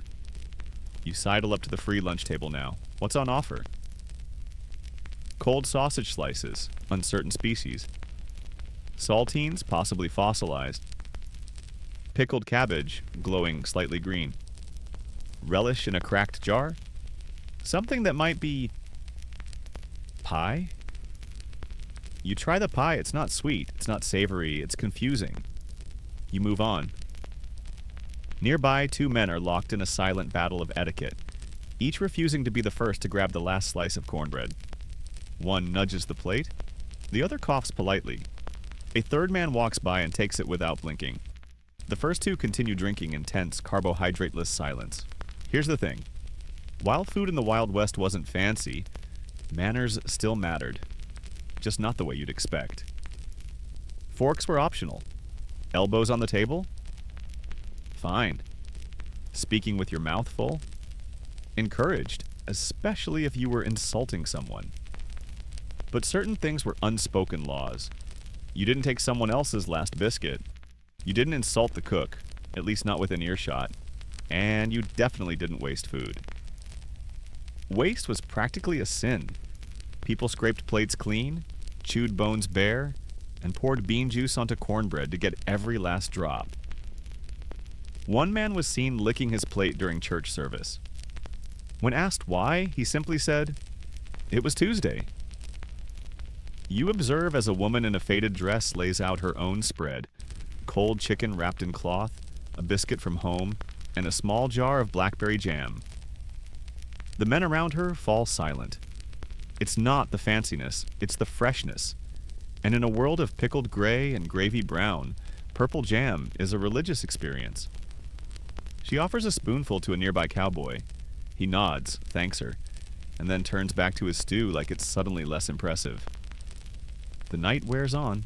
You sidle up to the free lunch table now. What's on offer? Cold sausage slices, uncertain species. Saltines, possibly fossilized. Pickled cabbage, glowing slightly green. Relish in a cracked jar? Something that might be pie? You try the pie, it's not sweet, it's not savory, it's confusing. You move on. Nearby, 2 men are locked in a silent battle of etiquette, each refusing to be the first to grab the last slice of cornbread. One nudges the plate, the other coughs politely. A third man walks by and takes it without blinking. The first 2 continue drinking in tense, carbohydrateless silence. Here's the thing. While food in the Wild West wasn't fancy, manners still mattered. Just not the way you'd expect. Forks were optional. Elbows on the table? Fine. Speaking with your mouth full? Encouraged, especially if you were insulting someone. But certain things were unspoken laws. You didn't take someone else's last biscuit. You didn't insult the cook, at least not within earshot. and you definitely didn't waste food. Waste was practically a sin. People scraped plates clean, chewed bones bare, and poured bean juice onto cornbread to get every last drop. One man was seen licking his plate during church service. When asked why, he simply said, "It was Tuesday." You observe as a woman in a faded dress lays out her own spread: cold chicken wrapped in cloth, a biscuit from home, and a small jar of blackberry jam. The men around her fall silent. It's not the fanciness, it's the freshness. And in a world of pickled gray and gravy brown, purple jam is a religious experience. She offers a spoonful to a nearby cowboy. He nods, thanks her, and then turns back to his stew like it's suddenly less impressive. The night wears on.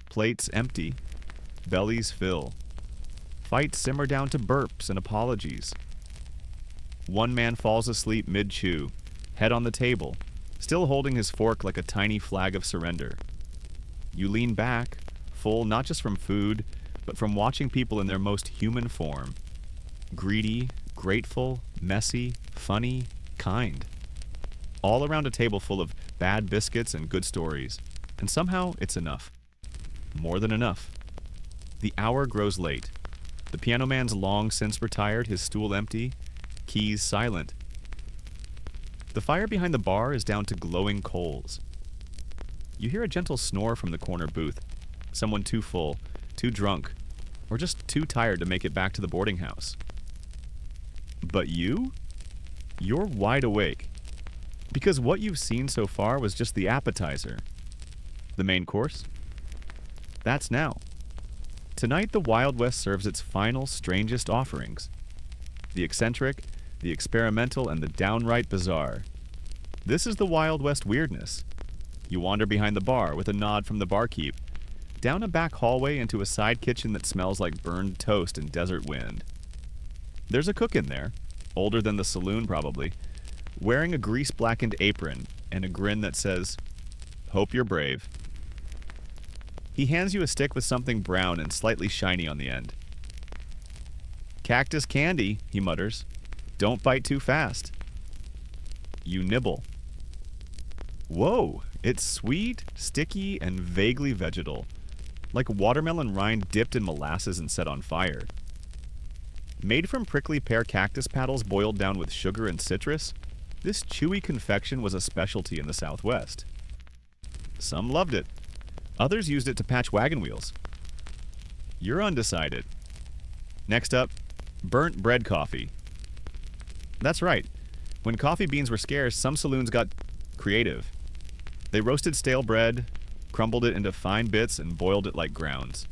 Plates empty. Bellies fill. Fights simmer down to burps and apologies. One man falls asleep mid-chew, head on the table, still holding his fork like a tiny flag of surrender. You lean back, full not just from food, but from watching people in their most human form. Greedy, grateful, messy, funny, kind. All around a table full of bad biscuits and good stories. And somehow it's enough. More than enough. The hour grows late. The piano man's long since retired, his stool empty, keys silent. The fire behind the bar is down to glowing coals. You hear a gentle snore from the corner booth. Someone too full, too drunk, or just too tired to make it back to the boarding house. But you? You're wide awake. Because what you've seen so far was just the appetizer. The main course? That's now. Tonight, the Wild West serves its final, strangest offerings. The eccentric, the experimental, and the downright bizarre. This is the Wild West weirdness. You wander behind the bar with a nod from the barkeep, down a back hallway into a side kitchen that smells like burned toast and desert wind. There's a cook in there, older than the saloon probably, wearing a grease-blackened apron and a grin that says, "Hope you're brave." He hands you a stick with something brown and slightly shiny on the end. "Cactus candy," he mutters. "Don't bite too fast." You nibble. Whoa, it's sweet, sticky, and vaguely vegetal, like watermelon rind dipped in molasses and set on fire. Made from prickly pear cactus paddles boiled down with sugar and citrus, this chewy confection was a specialty in the Southwest. Some loved it. Others used it to patch wagon wheels. You're undecided. Next up, burnt bread coffee. That's right. When coffee beans were scarce, some saloons got creative. They roasted stale bread, crumbled it into fine bits, and boiled it like grounds.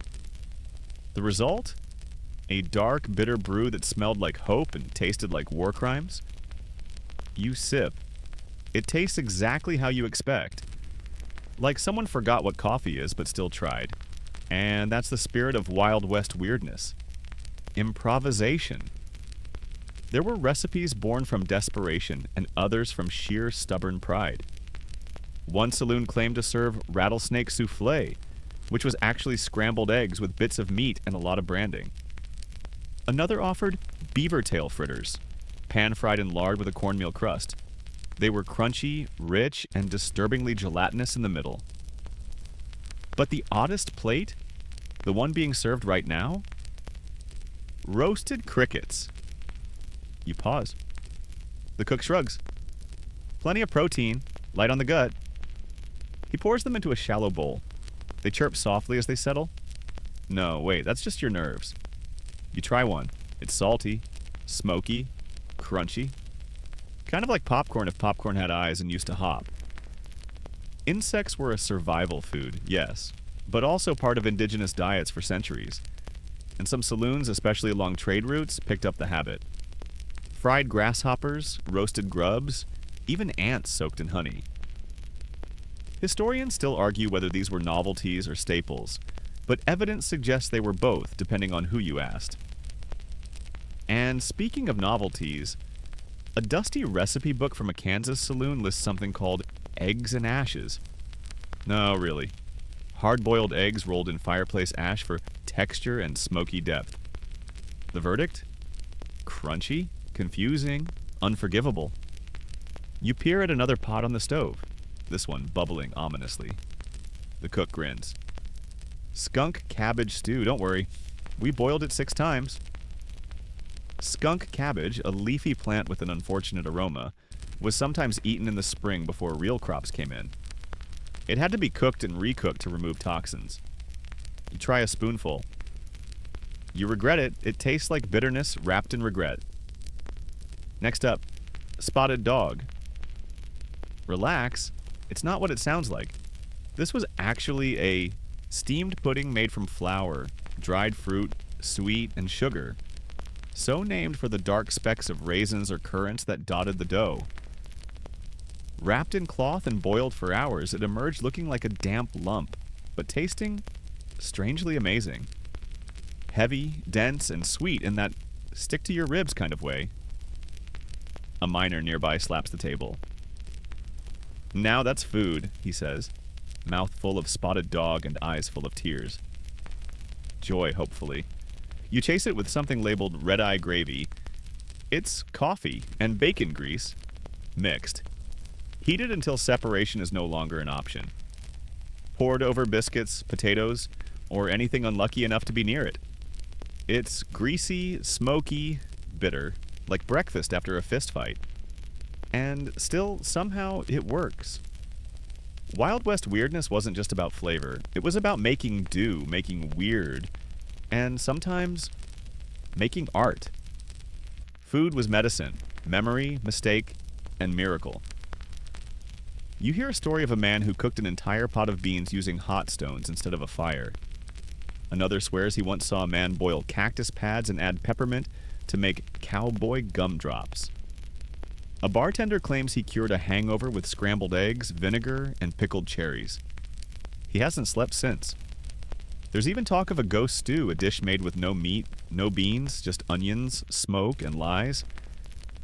The result? A dark, bitter brew that smelled like hope and tasted like war crimes. You sip. It tastes exactly how you expect. Like someone forgot what coffee is but still tried. And that's the spirit of Wild West weirdness. Improvisation. There were recipes born from desperation and others from sheer stubborn pride. One saloon claimed to serve rattlesnake souffle, which was actually scrambled eggs with bits of meat and a lot of branding. Another offered beaver tail fritters, pan-fried in lard with a cornmeal crust. They were crunchy, rich, and disturbingly gelatinous in the middle. But the oddest plate, the one being served right now? Roasted crickets. You pause. The cook shrugs. Plenty of protein, light on the gut. He pours them into a shallow bowl. They chirp softly as they settle. No, wait, that's just your nerves. You try one. It's salty, smoky, crunchy. Kind of like popcorn if popcorn had eyes and used to hop. Insects were a survival food, yes, but also part of indigenous diets for centuries. And some saloons, especially along trade routes, picked up the habit. Fried grasshoppers, roasted grubs, even ants soaked in honey. Historians still argue whether these were novelties or staples, but evidence suggests they were both, depending on who you asked. And speaking of novelties, a dusty recipe book from a Kansas saloon lists something called eggs and ashes. No, really. Hard-boiled eggs rolled in fireplace ash for texture and smoky depth. The verdict? crunchy, confusing, unforgivable. You peer at another pot on the stove, this one bubbling ominously. The cook grins. Skunk cabbage stew, don't worry. We boiled it 6 times. Skunk cabbage, a leafy plant with an unfortunate aroma, was sometimes eaten in the spring before real crops came in. It had to be cooked and recooked to remove toxins. You try a spoonful. You regret it. It tastes like bitterness wrapped in regret. Next up, spotted dog. Relax. It's not what it sounds like. This was actually a steamed pudding made from flour, dried fruit, sweet, and sugar. So named for the dark specks of raisins or currants that dotted the dough. Wrapped in cloth and boiled for hours, it emerged looking like a damp lump, but tasting strangely amazing. Heavy, dense, and sweet in that stick-to-your-ribs kind of way. A miner nearby slaps the table. Now that's food, he says, mouth full of spotted dog and eyes full of tears. Joy, hopefully. You chase it with something labeled red-eye gravy. It's coffee and bacon grease, mixed. Heated until separation is no longer an option. Poured over biscuits, potatoes, or anything unlucky enough to be near it. It's greasy, smoky, bitter, like breakfast after a fist fight. And still, somehow, it works. Wild West weirdness wasn't just about flavor. It was about making do, making weird, and sometimes making art. Food was medicine, memory, mistake, and miracle. You hear a story of a man who cooked an entire pot of beans using hot stones instead of a fire. Another swears he once saw a man boil cactus pads and add peppermint to make cowboy gumdrops. A bartender claims he cured a hangover with scrambled eggs, vinegar, and pickled cherries. He hasn't slept since. There's even talk of a ghost stew, a dish made with no meat, no beans, just onions, smoke, and lies,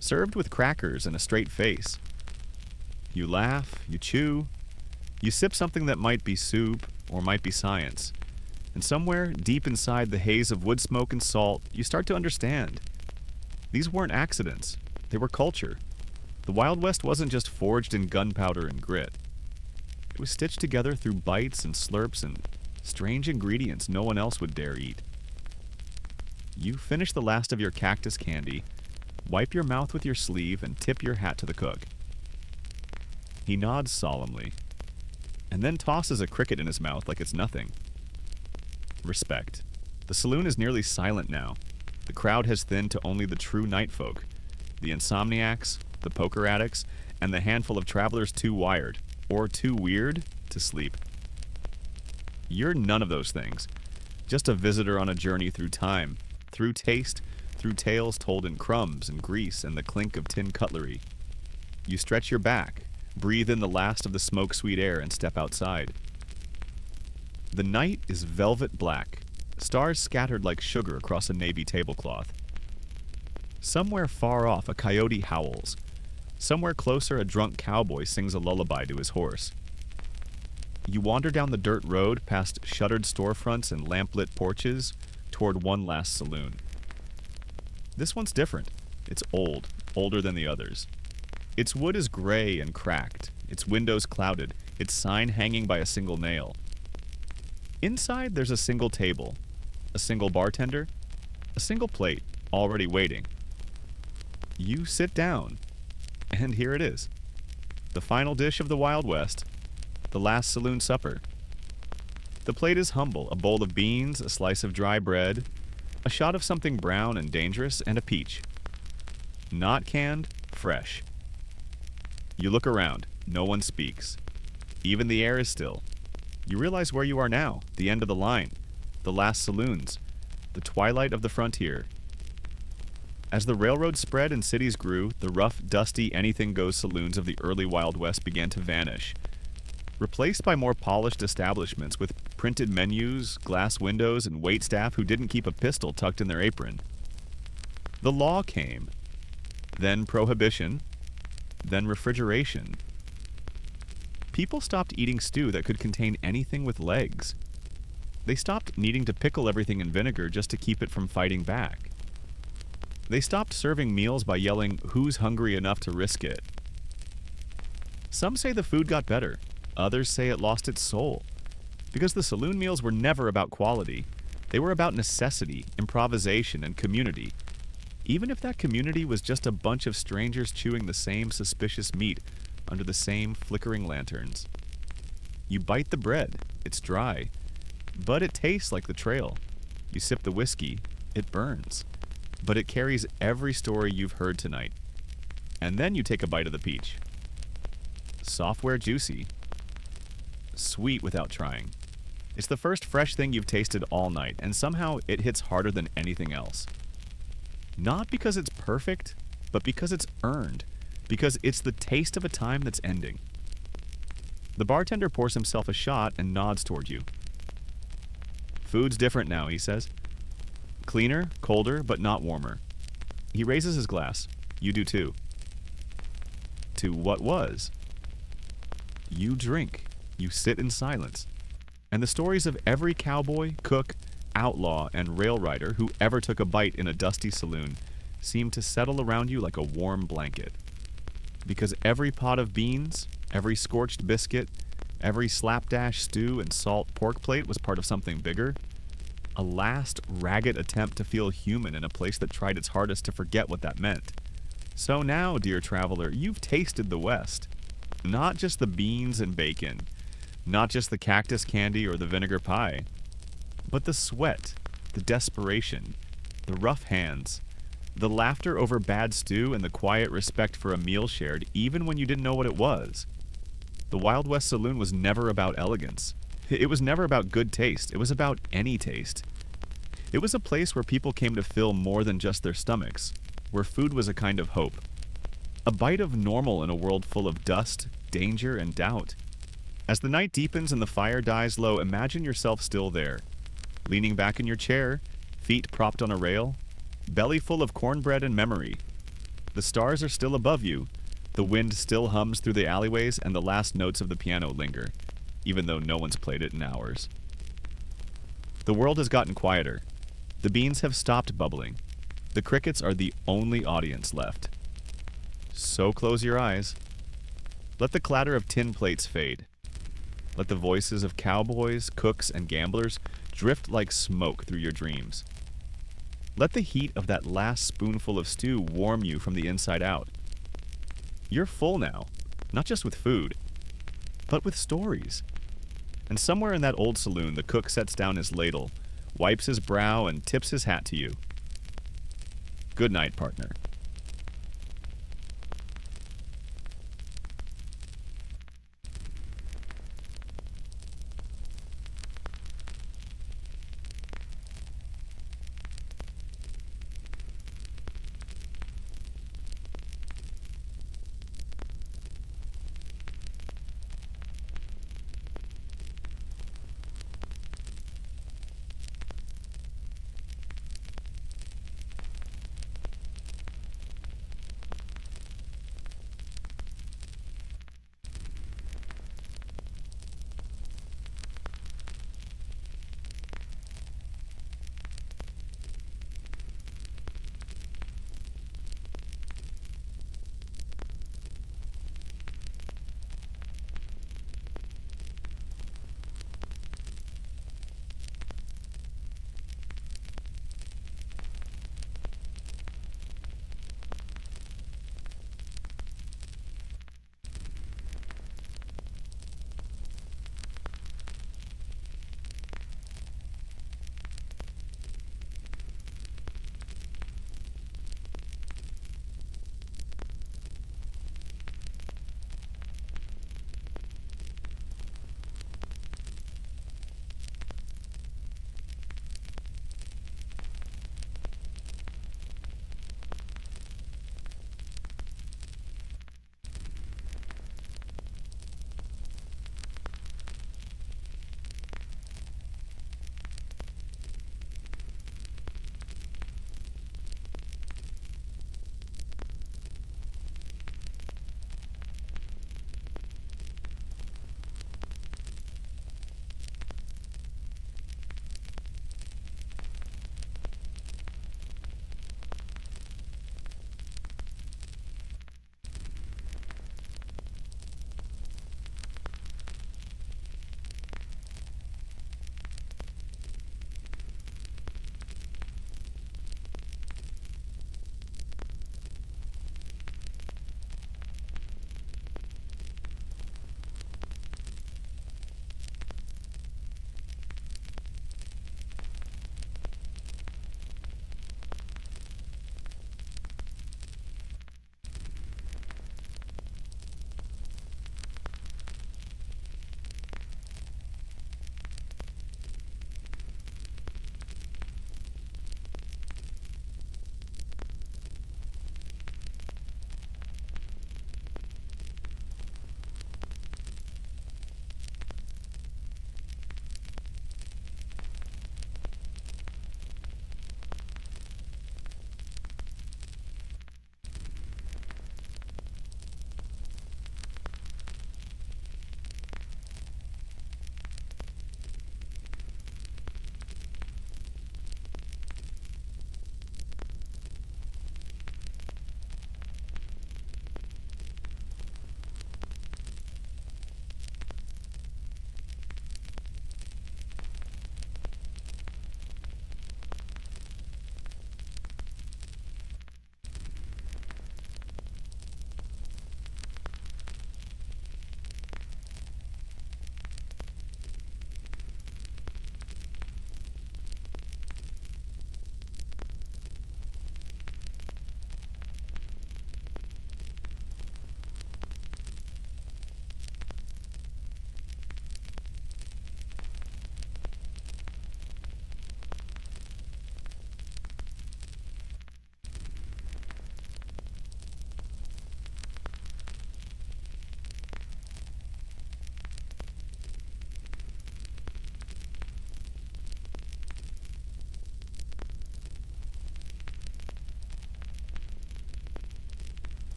served with crackers and a straight face. You laugh, you chew, you sip something that might be soup or might be science, and somewhere deep inside the haze of wood smoke and salt, you start to understand. These weren't accidents. They were culture. The Wild West wasn't just forged in gunpowder and grit. It was stitched together through bites and slurps and strange ingredients no one else would dare eat. You finish the last of your cactus candy, wipe your mouth with your sleeve, and tip your hat to the cook. He nods solemnly, and then tosses a cricket in his mouth like it's nothing. Respect. The saloon is nearly silent now. The crowd has thinned to only the true night folk, the insomniacs, the poker addicts, and the handful of travelers too wired, or too weird, to sleep. You're none of those things. Just a visitor on a journey through time, through taste, through tales told in crumbs and grease and the clink of tin cutlery. You stretch your back, breathe in the last of the smoke-sweet air, and step outside. The night is velvet black, stars scattered like sugar across a navy tablecloth. Somewhere far off, a coyote howls. Somewhere closer, a drunk cowboy sings a lullaby to his horse. You wander down the dirt road past shuttered storefronts and lamplit porches toward one last saloon. This one's different. It's old, older than the others. Its wood is gray and cracked, its windows clouded, its sign hanging by a single nail. Inside, there's a single table, a single bartender, a single plate, already waiting. You sit down, and here it is. The final dish of the Wild West, the last saloon supper. The plate is humble, a bowl of beans, a slice of dry bread, a shot of something brown and dangerous, and a peach. Not canned, fresh. You look around. No one speaks. Even the air is still. You realize where you are now, the end of the line, the last saloons, the twilight of the frontier. As the railroad spread and cities grew, the rough, dusty, anything-goes saloons of the early Wild West began to vanish, replaced by more polished establishments with printed menus, glass windows, and waitstaff who didn't keep a pistol tucked in their apron. The law came, then prohibition, then refrigeration. People stopped eating stew that could contain anything with legs. They stopped needing to pickle everything in vinegar just to keep it from fighting back. They stopped serving meals by yelling, "Who's hungry enough to risk it?" Some say the food got better. Others say it lost its soul. Because the saloon meals were never about quality. They were about necessity, improvisation, and community. Even if that community was just a bunch of strangers chewing the same suspicious meat under the same flickering lanterns. You bite the bread, it's dry, but it tastes like the trail. You sip the whiskey, it burns, but it carries every story you've heard tonight. And then you take a bite of the peach. Software juicy. Sweet without trying. It's the first fresh thing you've tasted all night, and somehow it hits harder than anything else. Not because it's perfect, but because it's earned. Because it's the taste of a time that's ending. The bartender pours himself a shot and nods toward you. Food's different now, he says. Cleaner, colder, but not warmer. He raises his glass. You do too. To what was? You drink. You sit in silence. And the stories of every cowboy, cook, outlaw, and rail rider who ever took a bite in a dusty saloon seem to settle around you like a warm blanket. Because every pot of beans, every scorched biscuit, every slapdash stew and salt pork plate was part of something bigger. A last ragged attempt to feel human in a place that tried its hardest to forget what that meant. So now, dear traveler, you've tasted the West. Not just the beans and bacon, not just the cactus candy or the vinegar pie, but the sweat, the desperation, the rough hands, the laughter over bad stew, and the quiet respect for a meal shared even when you didn't know what it was. The Wild West Saloon was never about elegance. It was never about good taste. It was about any taste. It was a place where people came to fill more than just their stomachs, where food was a kind of hope. A bite of normal in a world full of dust, danger, and doubt. As the night deepens and the fire dies low, imagine yourself still there, leaning back in your chair, feet propped on a rail, belly full of cornbread and memory. The stars are still above you, the wind still hums through the alleyways, and the last notes of the piano linger, even though no one's played it in hours. The world has gotten quieter. The beans have stopped bubbling. The crickets are the only audience left. So close your eyes. Let the clatter of tin plates fade. Let the voices of cowboys, cooks, and gamblers drift like smoke through your dreams. Let the heat of that last spoonful of stew warm you from the inside out. You're full now, not just with food, but with stories. And somewhere in that old saloon, the cook sets down his ladle, wipes his brow, and tips his hat to you. Good night, partner.